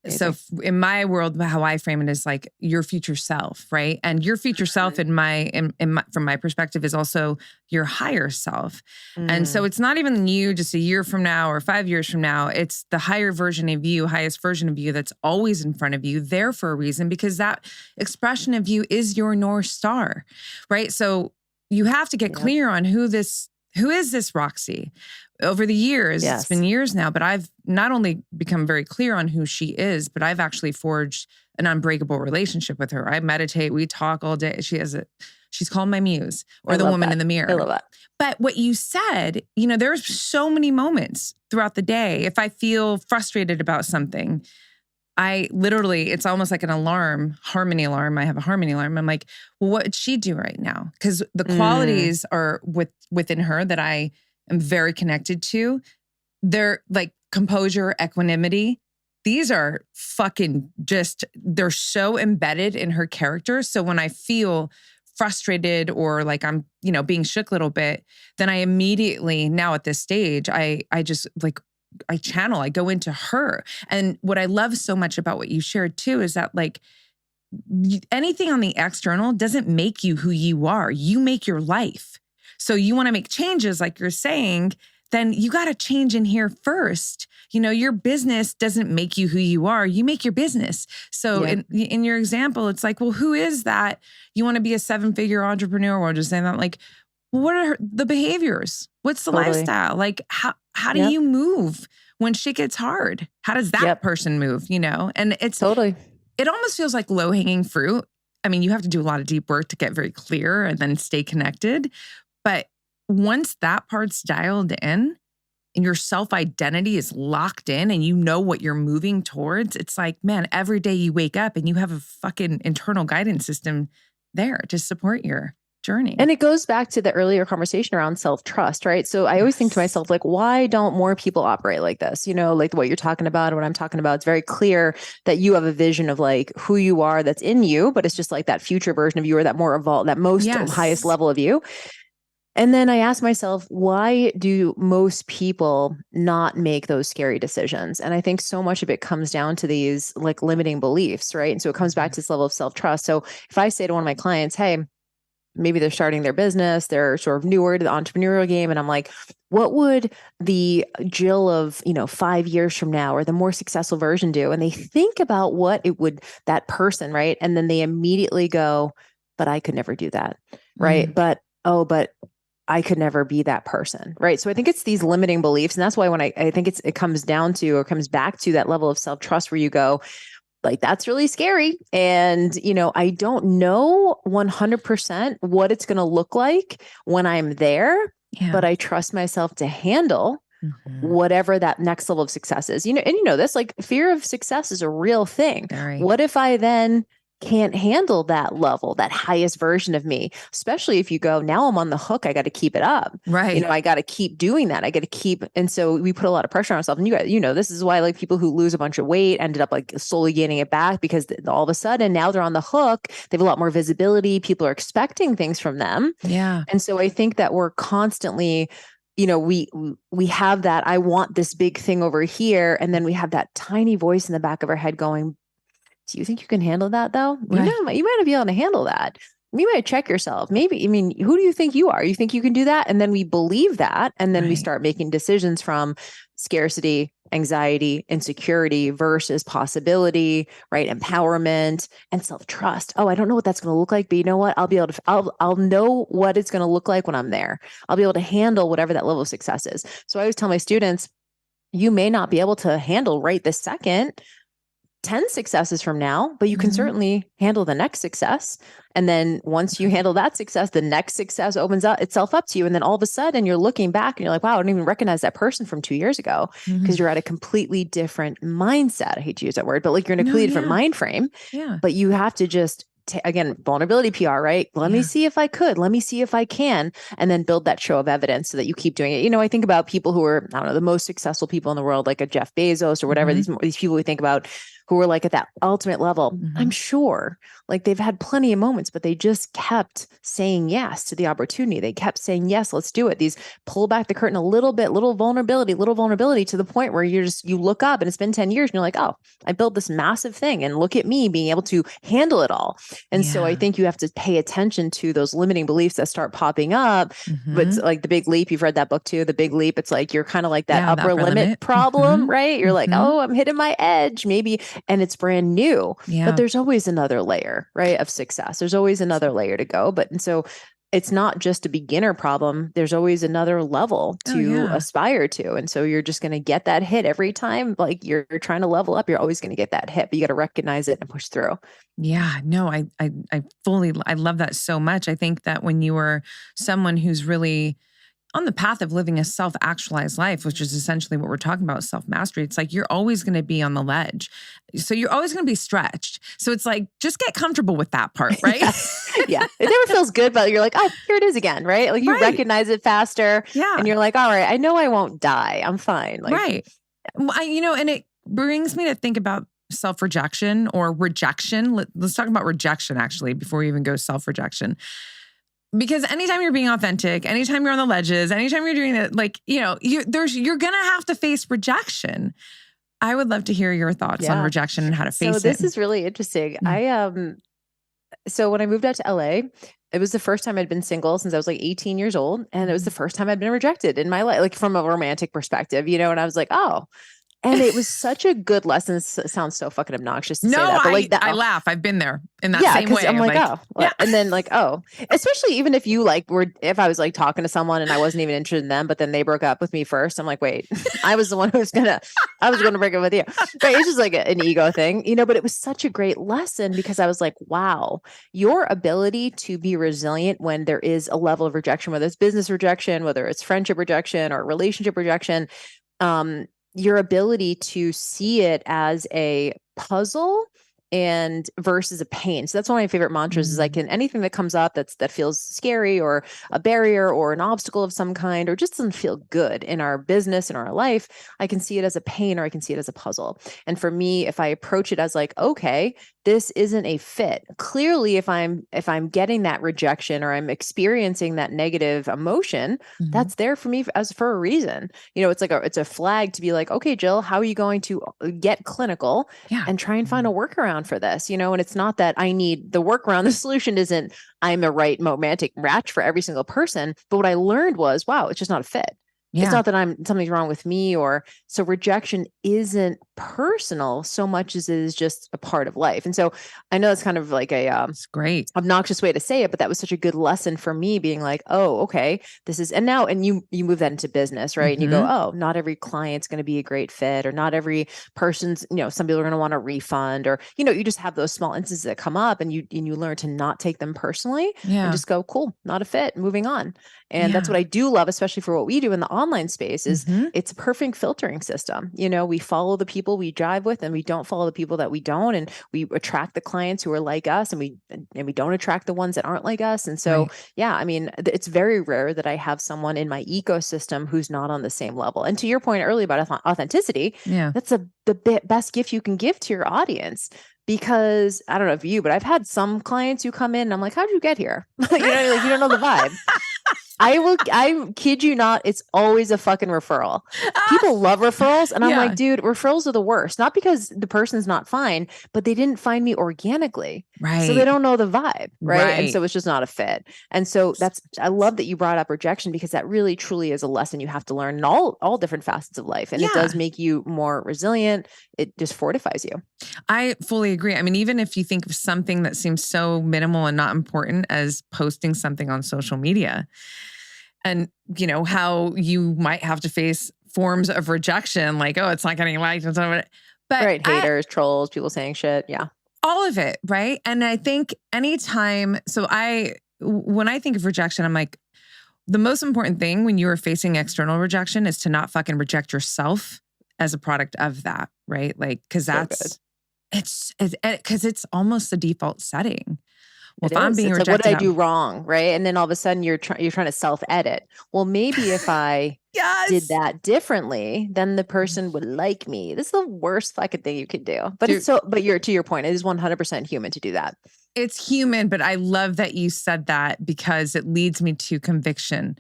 so in my world, how I frame it is like your future self, right? And your future self from my perspective is also your higher self. And so it's not even you just a year from now or 5 years from now. It's the higher version of you, highest version of you that's always in front of you, there for a reason, because that expression of you is your North Star, right? So you have to get clear on who is this Roxy? Over the years, it's been years now, but I've not only become very clear on who she is, but I've actually forged an unbreakable relationship with her. I meditate, we talk all day. She has She's called my muse or the woman in the mirror. I love that. But what you said, you know, there's so many moments throughout the day. If I feel frustrated about something, I literally, it's almost like an alarm, harmony alarm. I have a harmony alarm. I'm like, well, what would she do right now? Because the qualities are within her that I am very connected to. They're like composure, equanimity. These are fucking just, they're so embedded in her character. So when I feel frustrated or like I'm, you know, being shook a little bit, then I immediately, now at this stage, I just like, I channel, I go into her. And what I love so much about what you shared too is that like anything on the external doesn't make you who you are. You make your life. So you want to make changes like you're saying, then you got to change in here first. You know, your business doesn't make you who you are. You make your business. So in your example, it's like, well, who is that? You want to be a 7-figure entrepreneur or just saying that like, what are the behaviors? What's the lifestyle? Like how do you move when shit gets hard? How does that person move, you know? And it's it almost feels like low-hanging fruit. I mean, you have to do a lot of deep work to get very clear and then stay connected. But once that part's dialed in and your self-identity is locked in and you know what you're moving towards, it's like, man, every day you wake up and you have a fucking internal guidance system there to support your journey. And it goes back to the earlier conversation around self-trust, right? So I always think to myself, like, why don't more people operate like this? You know, like what you're talking about, what I'm talking about, it's very clear that you have a vision of like who you are that's in you, but it's just like that future version of you or that more evolved, that most highest level of you. And then I ask myself, why do most people not make those scary decisions? And I think so much of it comes down to these like limiting beliefs, right? And so it comes back to this level of self-trust. So if I say to one of my clients, hey, maybe they're starting their business, they're sort of newer to the entrepreneurial game. And I'm like, what would the Jill of, 5 years from now or the more successful version do? And they think about what it would, that person, right? And then they immediately go, but I could never do that, right? But I could never be that person, right? So I think it's these limiting beliefs. And that's why when I think it comes down to, or comes back to that level of self-trust where you go, like, that's really scary. And, I don't know 100% what it's going to look like when I'm there, but I trust myself to handle whatever that next level of success is. And this, like, fear of success is a real thing. What if I then can't handle that level, that highest version of me, especially if you go, now I'm on the hook, I got to keep it up. Right. I got to keep doing that. I got to keep. And so we put a lot of pressure on ourselves. And you guys, this is why like people who lose a bunch of weight ended up like slowly gaining it back because all of a sudden now they're on the hook. They have a lot more visibility. People are expecting things from them. Yeah. And so I think that we're constantly, we have that, I want this big thing over here. And then we have that tiny voice in the back of our head going, do you think you can handle that though? Right. You might not be able to handle that. You might check yourself. Maybe, who do you think you are? You think you can do that? And then we believe that. And then we start making decisions from scarcity, anxiety, insecurity versus possibility, right? Empowerment and self-trust. Oh, I don't know what that's going to look like, but you know what? I'll be able to, I'll know what it's going to look like when I'm there. I'll be able to handle whatever that level of success is. So I always tell my students, you may not be able to handle right this second 10 successes from now, but you can certainly handle the next success. And then once you handle that success, the next success opens up itself up to you. And then all of a sudden you're looking back and you're like, wow, I don't even recognize that person from 2 years ago because you're at a completely different mindset. I hate to use that word, but like you're in a completely different mind frame. Yeah. But you have to just again, vulnerability PR, right? Let me see if I could, let me see if I can, and then build that show of evidence so that you keep doing it. I think about people who are, I don't know, the most successful people in the world, like a Jeff Bezos or whatever, these people we think about who were like at that ultimate level. I'm sure like they've had plenty of moments, but they just kept saying yes to the opportunity. They kept saying, yes, let's do it. These pull back the curtain a little bit, little vulnerability to the point where you look up and it's been 10 years and you're like, oh, I built this massive thing and look at me being able to handle it all. And so I think you have to pay attention to those limiting beliefs that start popping up. But it's like The Big Leap, you've read that book too, The Big Leap. It's like, you're kind of like that upper limit problem, right? You're like, oh, I'm hitting my edge maybe. And it's brand new, but there's always another layer, right, of success. There's always another layer to go. And so it's not just a beginner problem. There's always another level to aspire to. And so you're just going to get that hit every time. Like you're trying to level up, you're always going to get that hit, but you got to recognize it and push through. Yeah, no, I love that so much. I think that when you are someone who's really on the path of living a self-actualized life, which is essentially what we're talking about, self-mastery, it's like you're always going to be on the ledge. So you're always going to be stretched. So it's like, just get comfortable with that part, right? Yeah. It never feels good, but you're like, oh, here it is again, right? Like you recognize it faster. Yeah. And you're like, all right, I know I won't die. I'm fine. Like, right. And it brings me to think about self-rejection or rejection. Let's talk about rejection, actually, before we even go self-rejection. Because anytime you're being authentic, anytime you're on the ledges, anytime you're doing it, like, you're going to have to face rejection. I would love to hear your thoughts on rejection and how to face it. So this is really interesting. So when I moved out to LA, it was the first time I'd been single since I was like 18 years old. And it was the first time I'd been rejected in my life, like from a romantic perspective, and I was like, oh. And it was such a good lesson. It sounds so fucking obnoxious to say that. But like I laugh. I've been there in that same way. I'm like, oh. And then like, oh. Especially even if you if I was like talking to someone and I wasn't even interested in them, but then they broke up with me first. I'm like, wait, I was the one who was going to break up with you. Right? It's just like an ego thing, but it was such a great lesson because I was like, wow, your ability to be resilient when there is a level of rejection, whether it's business rejection, whether it's friendship rejection or relationship rejection, your ability to see it as a puzzle and versus a pain. So that's one of my favorite mantras is like anything that comes up that feels scary or a barrier or an obstacle of some kind, or just doesn't feel good in our business, in our life, I can see it as a pain or I can see it as a puzzle. And for me, if I approach it as like, okay, this isn't a fit. Clearly, if I'm getting that rejection or I'm experiencing that negative emotion, that's there for me as for a reason. It's a flag to be like, okay, Jill, how are you going to get clinical and try and find a workaround for this? And it's not that I need the workaround. The solution isn't I'm a right romantic match for every single person. But what I learned was, wow, it's just not a fit. Yeah. It's not that something's wrong with me so rejection isn't personal so much as it is just a part of life. And so I know it's kind of like it's great obnoxious way to say it, but that was such a good lesson for me being like, oh, okay, this is, and you move that into business, right? And you go, oh, not every client's going to be a great fit, or not every person's, some people are going to want a refund, or, you just have those small instances that come up and you learn to not take them personally and just go, cool, not a fit, moving on. And that's what I do love, especially for what we do in the online space is it's a perfect filtering system. We follow the people we jive with and we don't follow the people that we don't. And we attract the clients who are like us and we don't attract the ones that aren't like us. And so, it's very rare that I have someone in my ecosystem who's not on the same level. And to your point earlier about authenticity, that's the best gift you can give to your audience. Because I don't know if you, but I've had some clients who come in and I'm like, how'd you get here? You don't know the vibe. I kid you not, it's always a fucking referral. People love referrals. And I'm like, dude, referrals are the worst. Not because the person's not fine, but they didn't find me organically. Right. So they don't know the vibe. Right. And so it's just not a fit. And so I love that you brought up rejection because that really truly is a lesson you have to learn in all different facets of life. And it does make you more resilient. It just fortifies you. I fully agree. I mean, even if you think of something that seems so minimal and not important as posting something on social media, and, how you might have to face forms of rejection, like, oh, it's not getting liked. But right. Haters, trolls, people saying shit. Yeah. All of it. Right. And I think anytime, when I think of rejection, I'm like, the most important thing when you are facing external rejection is to not fucking reject yourself as a product of that. Right. Like, cause it's almost the default setting. Well, if I'm being rejected, like, what did I do wrong? Right. And then all of a sudden you're trying to self-edit. Well, maybe if I did that differently, then the person would like me. This is the worst fucking thing you can do. But to your point, it is 100% human to do that. It's human, but I love that you said that because it leads me to conviction.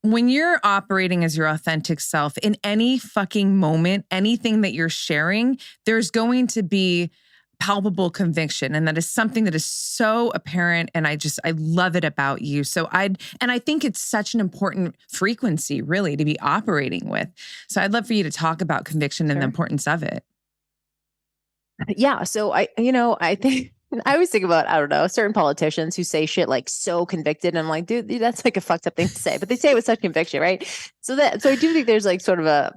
When you're operating as your authentic self in any fucking moment, anything that you're sharing, there's going to be palpable conviction. And that is something that is so apparent. And I love it about you. And I think it's such an important frequency really to be operating with. So I'd love for you to talk about conviction and the importance of it. Yeah. So I think I always think about, I don't know, certain politicians who say shit like so convicted. And I'm like, dude, that's like a fucked up thing to say, but they say it with such conviction, right? So I do think there's like sort of a,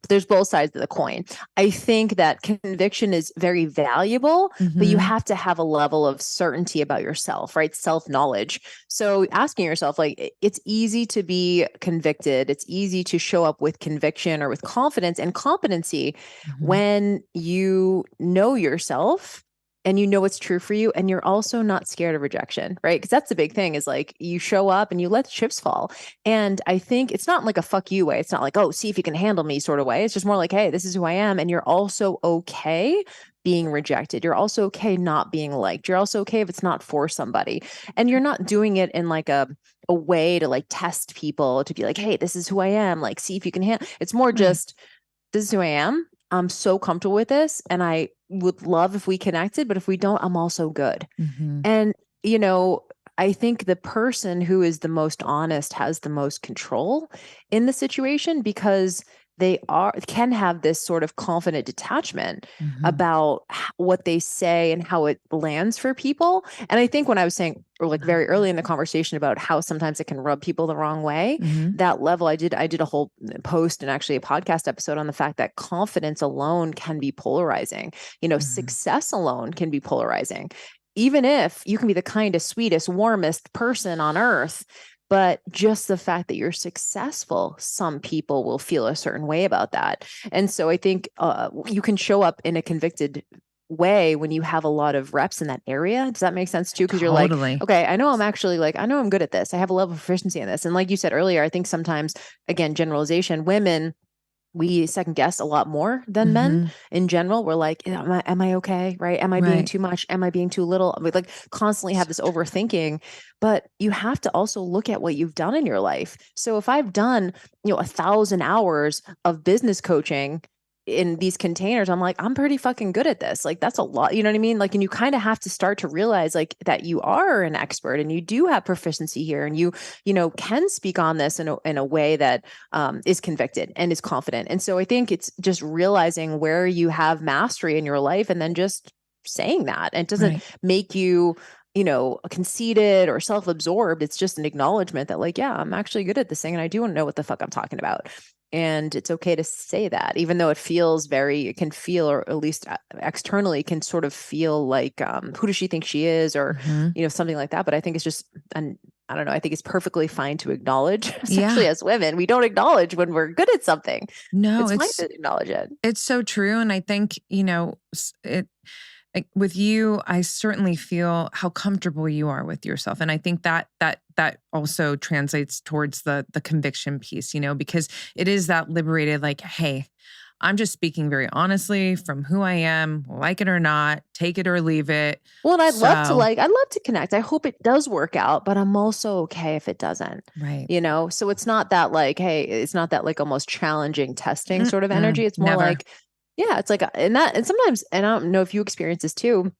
there's both sides of the coin. I think that conviction is very valuable, but you have to have a level of certainty about yourself, right? Self-knowledge. So asking yourself, like, it's easy to be convicted. It's easy to show up with conviction or with confidence and competency when you know yourself and you know what's true for you, and you're also not scared of rejection, right? Because that's the big thing, is like you show up and you let the chips fall. And I think it's not like a fuck you way. It's not like, oh, see if you can handle me sort of way. It's just more like, hey, this is who I am. And you're also okay being rejected. You're also okay not being liked. You're also okay if it's not for somebody. And you're not doing it in like a way to like test people, to be like, hey, this is who I am. Like, see if you can handle. It's more just, this is who I am. I'm so comfortable with this, and I would love if we connected, but if we don't, I'm also good. And, I think the person who is the most honest has the most control in the situation, because they can have this sort of confident detachment about what they say and how it lands for people. And I think when I was saying, or like very early in the conversation, about how sometimes it can rub people the wrong way, that level, I did a whole post and actually a podcast episode on the fact that confidence alone can be polarizing. Success alone can be polarizing. Even if you can be the kindest, sweetest, warmest person on earth, but just the fact that you're successful, some people will feel a certain way about that. And so I think you can show up in a convicted way when you have a lot of reps in that area. Does that make sense too? Because you're like, okay, I know I'm good at this. I have a level of proficiency in this. And like you said earlier, I think sometimes, again, generalization, women, we second guess a lot more than men in general. We're like, am I okay? Right? Am I being too much? Am I being too little? We like constantly have this overthinking, but you have to also look at what you've done in your life. So if I've done, 1,000 hours of business coaching in these containers, I'm like, I'm pretty fucking good at this. Like, that's a lot, you know what I mean? Like, and you kind of have to start to realize like that you are an expert and you do have proficiency here, and you can speak on this in a way that is convicted and is confident. And so I think it's just realizing where you have mastery in your life, and then just saying that. And it doesn't make you conceited or self-absorbed. It's just an acknowledgement that like, yeah, I'm actually good at this thing, and I do know what the fuck I'm talking about. And it's okay to say that, even though it can feel, or at least externally can sort of feel like, who does she think she is? Or, something like that. But I think it's just, I don't know, I think it's perfectly fine to acknowledge, especially as women. We don't acknowledge when we're good at something. No, it's fine to acknowledge it. It's so true. And I think, with you, I certainly feel how comfortable you are with yourself. And I think that also translates towards the conviction piece, because it is that liberated, like, hey, I'm just speaking very honestly from who I am, like it or not, take it or leave it. Well, and I'd love to connect. I hope it does work out, but I'm also okay if it doesn't. Right. So it's not that like, hey, it's not that like almost challenging testing sort of energy. It's more like, yeah, it's like, and sometimes, and I don't know if you experience this too,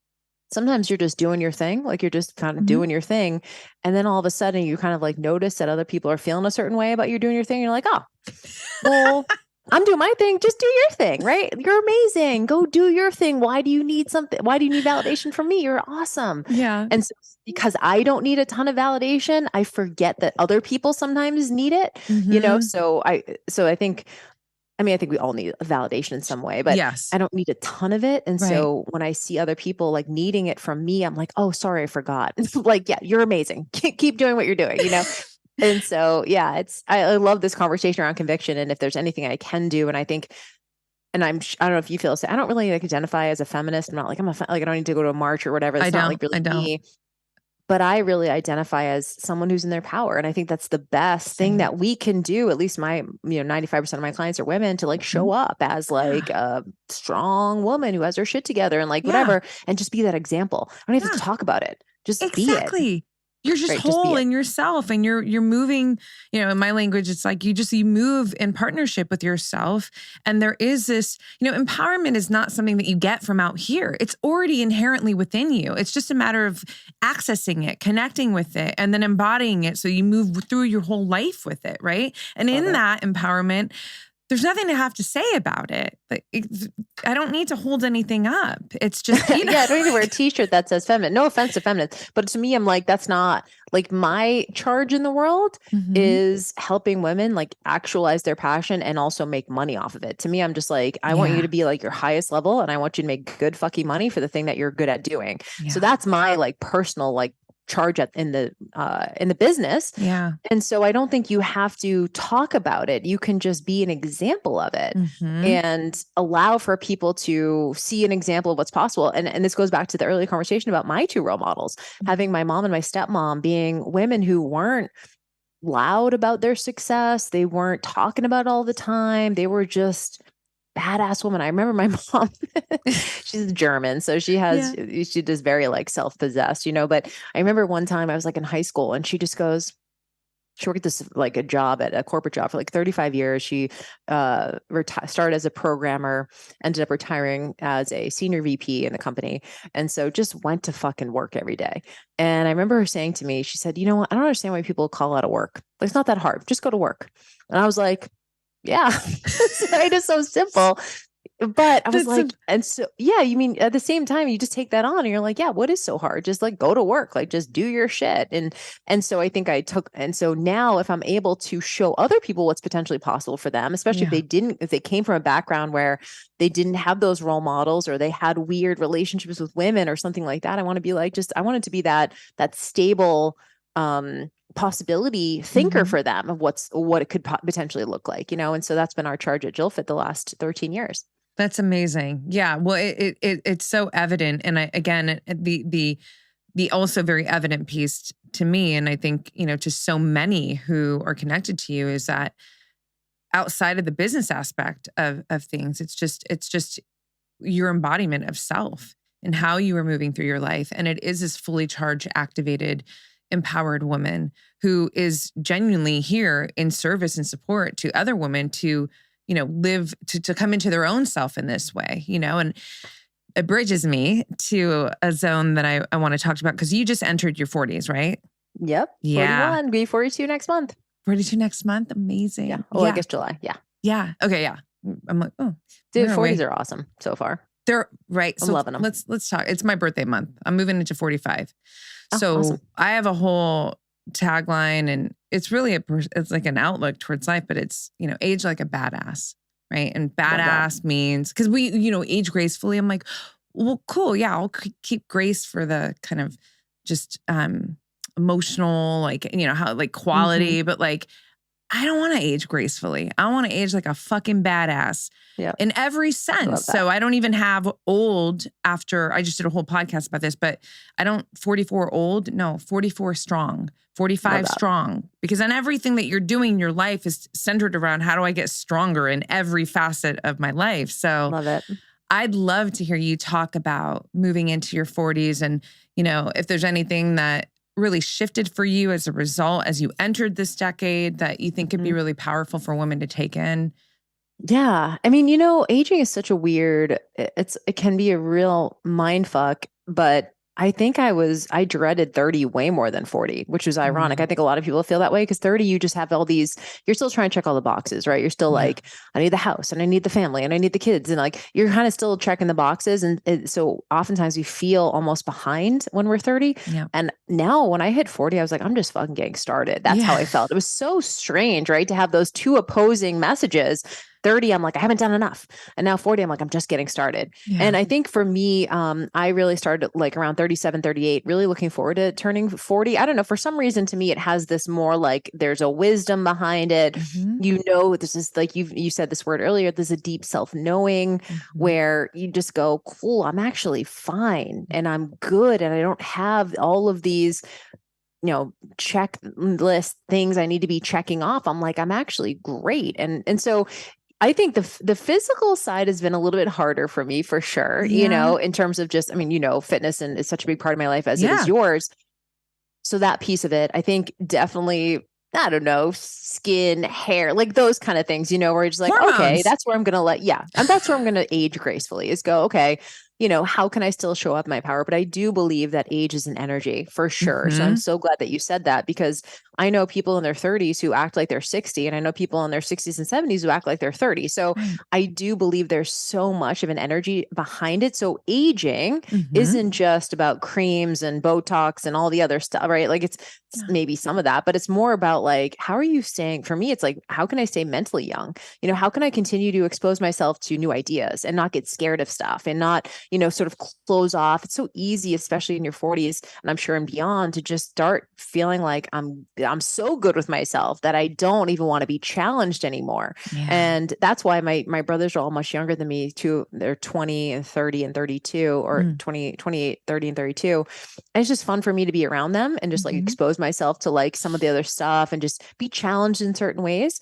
sometimes you're just doing your thing, like you're just kind of doing your thing. And then all of a sudden you kind of like notice that other people are feeling a certain way about you doing your thing. You're like, oh, well, I'm doing my thing. Just do your thing, right? You're amazing. Go do your thing. Why do you need something? Why do you need validation from me? You're awesome. Yeah. And so because I don't need a ton of validation, I forget that other people sometimes need it, So I think, I think we all need a validation in some way, but I don't need a ton of it. And so when I see other people like needing it from me, I'm like, oh, sorry, I forgot. Like, yeah, you're amazing. Keep doing what you're doing, And so, yeah, I love this conversation around conviction. And if there's anything I can do, and I think, and I don't know if you feel so, I don't really like identify as a feminist. I'm not like, I don't need to go to a march or whatever. It's not like really me. But I really identify as someone who's in their power. And I think that's the best thing that we can do. At least my, 95% of my clients are women, to like show up as like a strong woman who has her shit together and like whatever, and just be that example. I don't have to talk about it. Just be it. You're just whole in yourself, and you're moving, in my language, it's like you move in partnership with yourself. And there is this, empowerment is not something that you get from out here. It's already inherently within you. It's just a matter of accessing it, connecting with it, and then embodying it. So you move through your whole life with it. Right. And in that empowerment, there's nothing to have to say about it. Like, I don't need to hold anything up. It's just, yeah, I don't need to wear a t-shirt that says feminine. No offense to feminists, but to me, I'm like, that's not like my charge in the world is helping women like actualize their passion and also make money off of it. To me, I'm just like, I want you to be like your highest level and I want you to make good fucking money for the thing that you're good at doing. Yeah. So that's my like personal, like charge in the business. Yeah. And so I don't think you have to talk about it. You can just be an example of it and allow for people to see an example of what's possible. And this goes back to the earlier conversation about my two role models, having my mom and my stepmom being women who weren't loud about their success. They weren't talking about it all the time. They were just badass woman. I remember my mom, she's German. So she does very like self-possessed, but I remember one time I was like in high school and she just goes, she worked this like a job at a corporate job for like 35 years. She started as a programmer, ended up retiring as a senior VP in the company. And so just went to fucking work every day. And I remember her saying to me, she said, you know what? I don't understand why people call out of work. Like, it's not that hard. Just go to work. And I was like, yeah, it is so simple. But I was like, and so, yeah, you mean at the same time, you just take that on and you're like, yeah, what is so hard? Just like go to work, like just do your shit. And so I think and so now if I'm able to show other people what's potentially possible for them, especially if they came from a background where they didn't have those role models or they had weird relationships with women or something like that, I want to be like, I want it to be that stable, possibility thinker for them of what it could potentially look like, and so that's been our charge at JillFit the last 13 years. That's amazing. Yeah. Well, it's so evident. And the also very evident piece to me, and I think, to so many who are connected to you, is that outside of the business aspect of things, it's just your embodiment of self and how you are moving through your life. And it is this fully charged, activated, empowered woman who is genuinely here in service and support to other women to, live, to come into their own self in this way, and it bridges me to a zone that I want to talk about, because you just entered your 40s, right? Yep. Yeah. 41, be 42 next month. 42 next month. Amazing. Yeah. Well, I guess July. Yeah. Yeah. Okay. Yeah. I'm like, oh, dude, 40s are awesome so far. They're right. I'm loving them. Let's talk. It's my birthday month. I'm moving into 45. So awesome. I have a whole tagline, and it's really it's like an outlook towards life, but it's, age like a badass, right? And badass means, because we, age gracefully. I'm like, well, cool. Yeah. I'll keep grace for the kind of just emotional, like, how like quality, but like, I don't want to age gracefully. I want to age like a fucking badass in every sense. So I don't even have old after. I just did a whole podcast about this, but I don't 44 old. No, 44 strong, 45 strong. Because then everything that you're doing in your life is centered around how do I get stronger in every facet of my life. So love it. I'd love to hear you talk about moving into your 40s and, if there's anything that really shifted for you as a result as you entered this decade that you think could be really powerful for women to take in? Yeah. I mean, aging is such a weird, it can be a real mind fuck, but I think I dreaded 30 way more than 40, which is ironic. I think a lot of people feel that way because 30, you just have all these, you're still trying to check all the boxes, right? You're still like, I need the house and I need the family and I need the kids. And like, you're kind of still checking the boxes. And so oftentimes we feel almost behind when we're 30. Yeah. And now when I hit 40, I was like, I'm just fucking getting started. That's how I felt. It was so strange, right? To have those two opposing messages. 30, I'm like, I haven't done enough. And now 40, I'm like, I'm just getting started. Yeah. And I think for me, I really started like around 37, 38, really looking forward to turning 40. I don't know. For some reason, to me, it has this more like there's a wisdom behind it. This is like you said this word earlier, there's a deep self-knowing where you just go, cool, I'm actually fine and I'm good. And I don't have all of these checklist things I need to be checking off. I'm like, I'm actually great. And so I think the physical side has been a little bit harder for me for sure, in terms of just, fitness and it's such a big part of my life as it is yours. So that piece of it, I think definitely, I don't know, skin, hair, like those kind of things, where it's like, hormones. Okay, that's where I'm going to that's where I'm going to age gracefully is go, okay, how can I still show up my power? But I do believe that age is an energy for sure. So I'm so glad that you said that, because I know people in their 30s who act like they're 60, and I know people in their 60s and 70s who act like they're 30. So I do believe there's so much of an energy behind it. So aging isn't just about creams and Botox and all the other stuff, right? Like it's maybe some of that, but it's more about like, how are you staying? For me, it's like, how can I stay mentally young? How can I continue to expose myself to new ideas and not get scared of stuff and not, sort of close off? It's so easy, especially in your 40s, and I'm sure and beyond, to just start feeling like I'm so good with myself that I don't even want to be challenged anymore. Yeah. And that's why my brothers are all much younger than me too. They're 20 and 30 and 32, or 28, 30 and 32. And it's just fun for me to be around them and just like expose myself to like some of the other stuff and just be challenged in certain ways.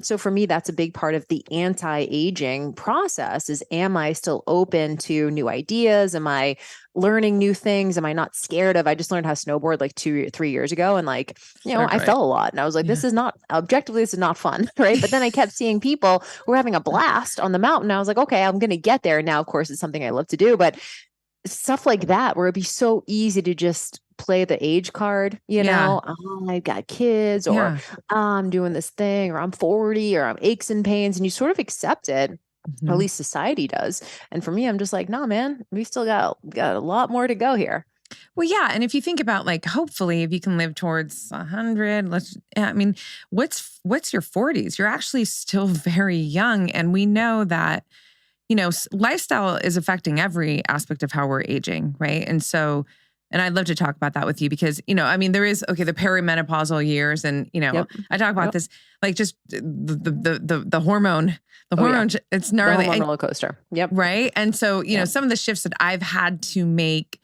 So for me, that's a big part of the anti-aging process is, am I still open to new ideas? Am I learning new things? Am I not scared of? I just learned how to snowboard like 3 years ago. And like, I fell a lot, and I was like, this is not objectively, this is not fun. Right. But then I kept seeing people who were having a blast on the mountain. I was like, okay, I'm going to get there. Now, of course, it's something I love to do, but stuff like that, where it'd be so easy to just play the age card, oh, I've got kids, or I'm doing this thing, or I'm 40, or I'm aches and pains, and you sort of accept it. At least society does. And for me, I'm just like, no, man, we still got a lot more to go here. Well, yeah. And if you think about like, hopefully if you can live towards 100, what's your 40s? You're actually still very young. And we know that, lifestyle is affecting every aspect of how we're aging. Right. And so, and I'd love to talk about that with you because, there is, the perimenopausal years and, I talk about this, like just the hormone, it's gnarly. The hormone roller coaster. Yep. Right. And so, some of the shifts that I've had to make,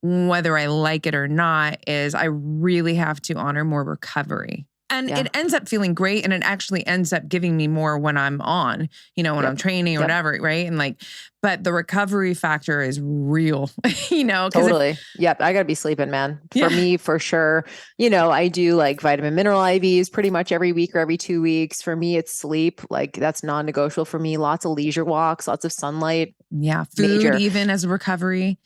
whether I like it or not, is I really have to honor more recovery. And it ends up feeling great. And it actually ends up giving me more when I'm on, when I'm training or whatever. Right. And like, but the recovery factor is real, Totally. Yep. I gotta be sleeping, man. For me, for sure. I do like vitamin mineral IVs pretty much every week or every 2 weeks. For me, it's sleep. Like that's non-negotiable for me. Lots of leisure walks, lots of sunlight. Yeah. Food, even as a recovery.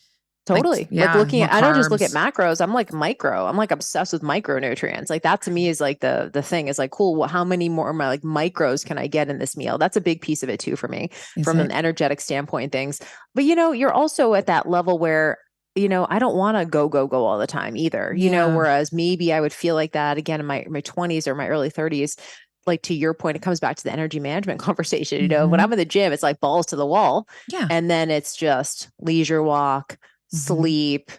Totally. Like looking at, I don't just look at macros. I'm like micro. I'm like obsessed with micronutrients. Like that to me is like the thing is like, cool. Well, how many more of my like micros can I get in this meal? That's a big piece of it too for me from an energetic standpoint and things. But you're also at that level where, I don't want to go all the time either, whereas maybe I would feel like that again in my 20s or my early 30s. Like to your point, it comes back to the energy management conversation. When I'm in the gym, it's like balls to the wall. Yeah. And then it's just leisure walk, sleep,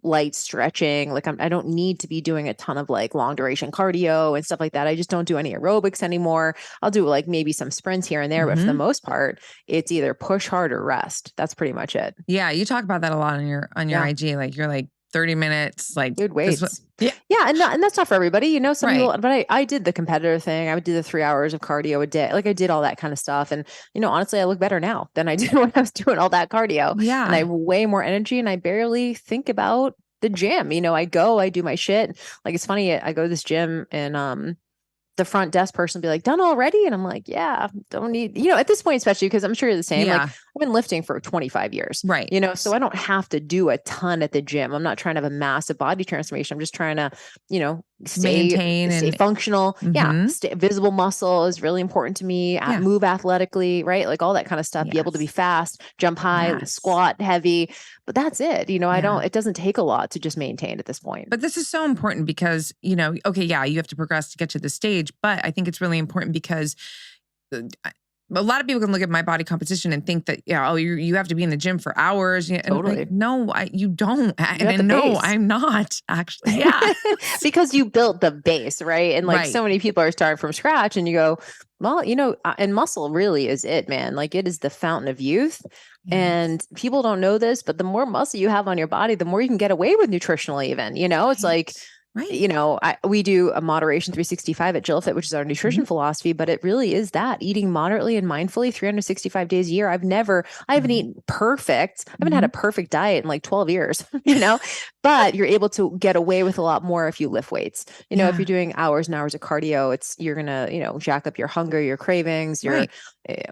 light stretching. Like I don't need to be doing a ton of like long duration cardio and stuff like that. I just don't do any aerobics anymore. I'll do like maybe some sprints here and there, but for the most part, it's either push hard or rest. That's pretty much it. Yeah. You talk about that a lot on your IG. Like you're like 30 minutes, like good weights. Yeah. And that's not for everybody, some people, but I did the competitor thing. I would do the 3 hours of cardio a day. Like I did all that kind of stuff. And, honestly, I look better now than I did when I was doing all that cardio. Yeah. And I have way more energy and I barely think about the gym. I do my shit. Like, it's funny. I go to this gym and, the front desk person be like, done already? And I'm like, yeah, don't need, at this point, especially because I'm sure you're the same. Yeah. Like I've been lifting for 25 years, right? So I don't have to do a ton at the gym. I'm not trying to have a massive body transformation. I'm just trying to, stay functional. Yeah. Visible muscle is really important to me. Move athletically, right? Like all that kind of stuff, be able to be fast, jump high, squat heavy, but that's it. it doesn't take a lot to just maintain at this point. But this is so important because, you have to progress to get to the stage, but I think it's really important because a lot of people can look at my body composition and think that, you have to be in the gym for hours. Totally. Like, no, you don't. And no, I'm not actually. Yeah. Because you built the base, right? And like so many people are starting from scratch and you go, well, and muscle really is it, man. Like it is the fountain of youth. Yes. And people don't know this, but the more muscle you have on your body, the more you can get away with nutritionally even, it's like, Right. You know, we do a moderation 365 at JillFit, which is our nutrition philosophy, but it really is that eating moderately and mindfully 365 days a year. I haven't eaten perfect. I haven't had a perfect diet in like 12 years, you know, but you're able to get away with a lot more if you lift weights. You know, if you're doing hours and hours of cardio, you're going to, you know, jack up your hunger, your cravings, your,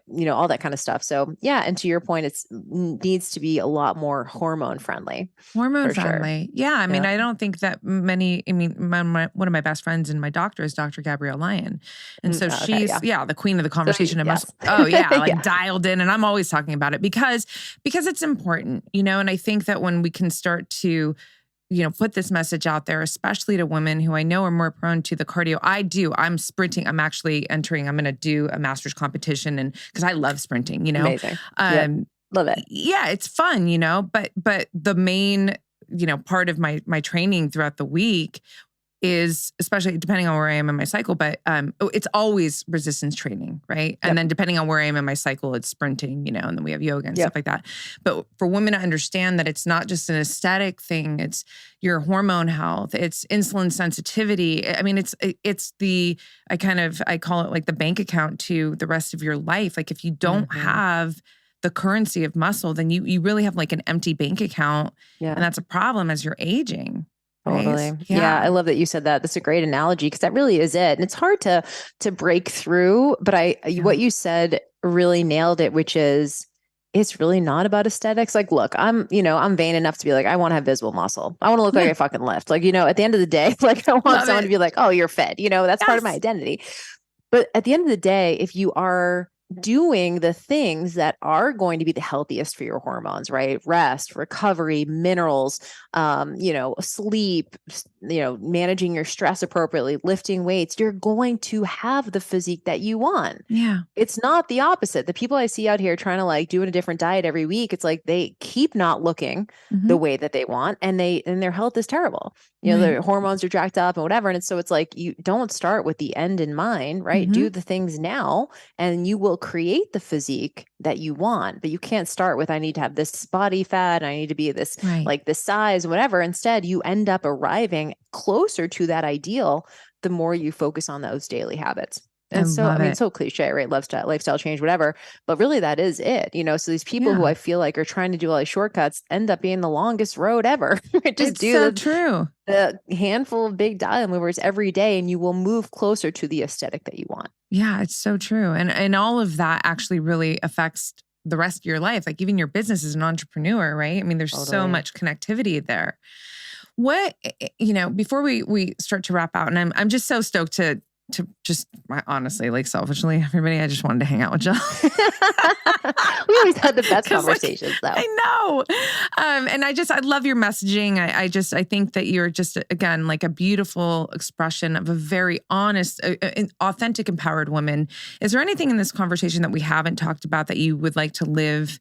you know, all that kind of stuff. So yeah. And to your point, it needs to be a lot more hormone friendly. Hormone friendly. Sure. Yeah. I mean, I don't think that many, I mean, one of my best friends and my doctor is Dr. Gabrielle Lyon. And so she's, the queen of the conversation. So, dialed in. And I'm always talking about it because it's important, you know, and I think that when we can start to, you know, put this message out there, especially to women who I know are more prone to the cardio. I'm sprinting. I'm actually I'm going to do a master's competition and because I love sprinting, you know. Amazing. Love it. Yeah, it's fun, you know, but the main, you know, part of my training throughout the week is, especially depending on where I am in my cycle, but it's always resistance training, right? And then depending on where I am in my cycle, it's sprinting, you know, and then we have yoga and stuff like that. But for women to understand that it's not just an aesthetic thing, it's your hormone health, it's insulin sensitivity. I mean, it's the, I call it like the bank account to the rest of your life. Like if you don't have the currency of muscle, then you really have like an empty bank account. Yeah. And that's a problem as you're aging. Totally. Right? Yeah. I love that you said that. That's a great analogy because that really is it. And it's hard to break through, but what you said really nailed it, which is it's really not about aesthetics. Like, look, I'm vain enough to be like, I want to have visible muscle. I want to look like I fucking lift. Like, you know, at the end of the day, like I want someone to be like, oh, you're fit. You know, that's part of my identity. But at the end of the day, if you are doing the things that are going to be the healthiest for your hormones, right? Rest, recovery, minerals, sleep, managing your stress appropriately, lifting weights, you're going to have the physique that you want. Yeah. It's not the opposite. The people I see out here trying to like do a different diet every week, it's like they keep not looking the way that they want and their health is terrible. You know, their hormones are jacked up and whatever. And so it's like, you don't start with the end in mind, right? Do the things now and you will create the physique that you want, but you can't start with, I need to have this body fat. I need to be this, like this size, whatever. Instead, you end up arriving closer to that ideal the more you focus on those daily habits. And so cliche, right? Lifestyle change, whatever. But really that is it, you know? So these people who I feel like are trying to do all these shortcuts end up being the longest road ever. True. The handful of big dial movers every day and you will move closer to the aesthetic that you want. Yeah, it's so true. And all of that actually really affects the rest of your life. Like even your business as an entrepreneur, right? I mean, there's so much connectivity there. What, you know, before we start to wrap out, and I'm just so stoked to just honestly, like selfishly, everybody, I just wanted to hang out with Jill. We always had the best conversations though. I know. And I love your messaging. I think that you're just, again, like a beautiful expression of a very honest, authentic, empowered woman. Is there anything in this conversation that we haven't talked about that you would like to live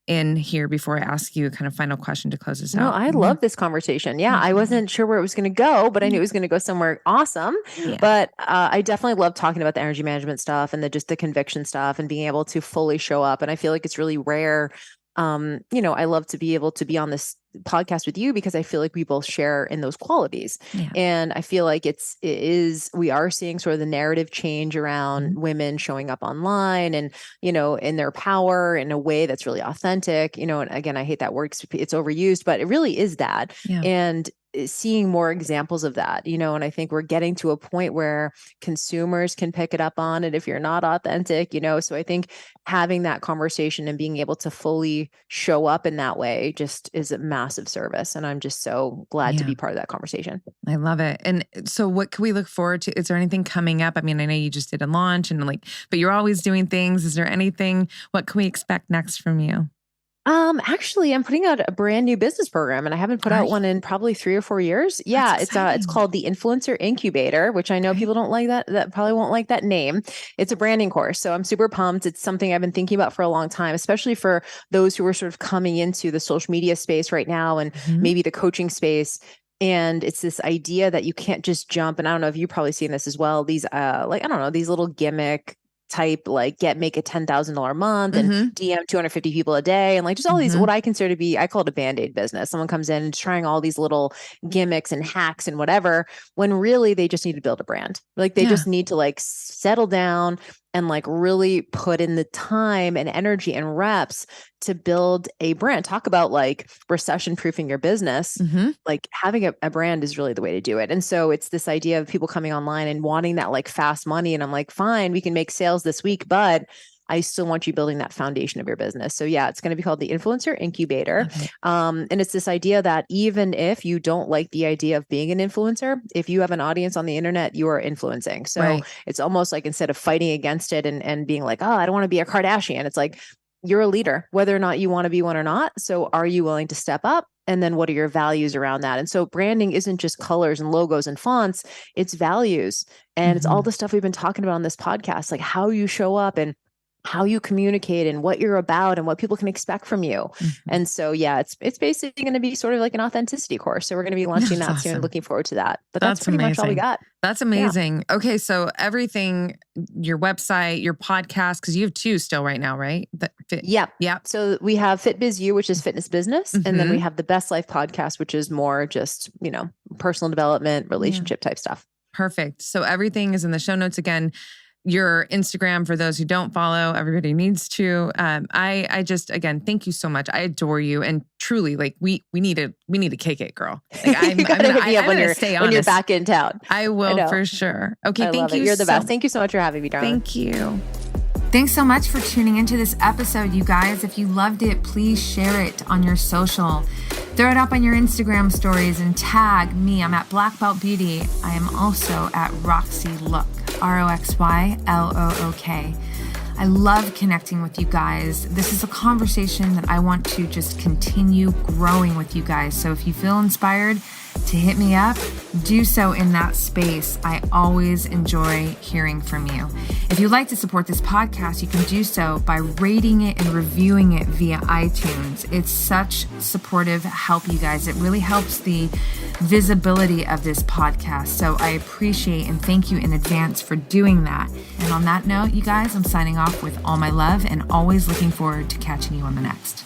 in here before I ask you a kind of final question to close us out? No, I love this conversation. Yeah. I wasn't sure where it was going to go, but I knew it was going to go somewhere awesome. Yeah. But I definitely love talking about the energy management stuff and the conviction stuff and being able to fully show up. And I feel like it's really rare. I love to be able to be on this podcast with you because I feel like we both share in those qualities. Yeah. And I feel like we are seeing sort of the narrative change around women showing up online and, you know, in their power in a way that's really authentic, you know, and again, I hate that word, it's overused, but it really is that. Yeah. And seeing more examples of that, you know, and I think we're getting to a point where consumers can pick it up on it if you're not authentic, you know, so I think having that conversation and being able to fully show up in that way just is a massive service. And I'm just so glad to be part of that conversation. I love it. And so what can we look forward to? Is there anything coming up? I mean, I know you just did a launch and but you're always doing things. Is there anything, what can we expect next from you? Actually, I'm putting out a brand new business program and I haven't put out one in probably 3 or 4 years. Yeah, it's called the Influencer Incubator, which I know people don't like that probably won't like that name. It's a branding course. So I'm super pumped. It's something I've been thinking about for a long time, especially for those who are sort of coming into the social media space right now and maybe the coaching space. And it's this idea that you can't just jump. And I don't know if you've probably seen this as well. These, these little gimmick type, like make a $10,000 a month and DM 250 people a day. And like just all these, what I consider to be, I call it a Band-Aid business. Someone comes in and trying all these little gimmicks and hacks and whatever, when really they just need to build a brand. Like they just need to like settle down and like really put in the time and energy and reps to build a brand. Talk about like recession proofing your business. Like having a brand is really the way to do it. And so it's this idea of people coming online and wanting that like fast money. And I'm like, fine, we can make sales this week, but I still want you building that foundation of your business. So yeah, it's going to be called the Influencer Incubator. And it's this idea that even if you don't like the idea of being an influencer, if you have an audience on the internet, you are influencing. So it's almost like instead of fighting against it and being like, oh, I don't want to be a Kardashian. It's like, you're a leader, whether or not you want to be one or not. So are you willing to step up? And then what are your values around that? And so branding isn't just colors and logos and fonts, it's values. And it's all the stuff we've been talking about on this podcast, like how you show up and how you communicate and what you're about and what people can expect from you. And so, yeah, it's basically going to be sort of like an authenticity course. So we're going to be launching that soon. Looking forward to that. But that's pretty much all we got. That's amazing. Yeah. Okay. So everything, your website, your podcast, because you have 2 still right now, right? Yeah. So we have FitBizU, which is fitness business. And then we have the Best Life podcast, which is more just, personal development, relationship type stuff. Perfect. So everything is in the show notes again. Your Instagram, for those who don't follow, everybody needs to. I just, again, thank you so much. I adore you. And truly, like we need to kick it, girl. Like, I'm gonna hit me up when you're back in town. I will for sure. Okay. Thank you. You're the best. Thank you so much for having me, darling. Thank you. Thanks so much for tuning into this episode, you guys. If you loved it, please share it on your social. Throw it up on your Instagram stories and tag me. I'm at BlackBeltBeauty. I am also at Roxy Look, RoxyLook. I love connecting with you guys. This is a conversation that I want to just continue growing with you guys. So if you feel inspired to hit me up, do so in that space. I always enjoy hearing from you. If you'd like to support this podcast, you can do so by rating it and reviewing it via iTunes. It's such supportive help, you guys. It really helps the visibility of this podcast. So I appreciate and thank you in advance for doing that. And on that note, you guys, I'm signing off with all my love and always looking forward to catching you on the next.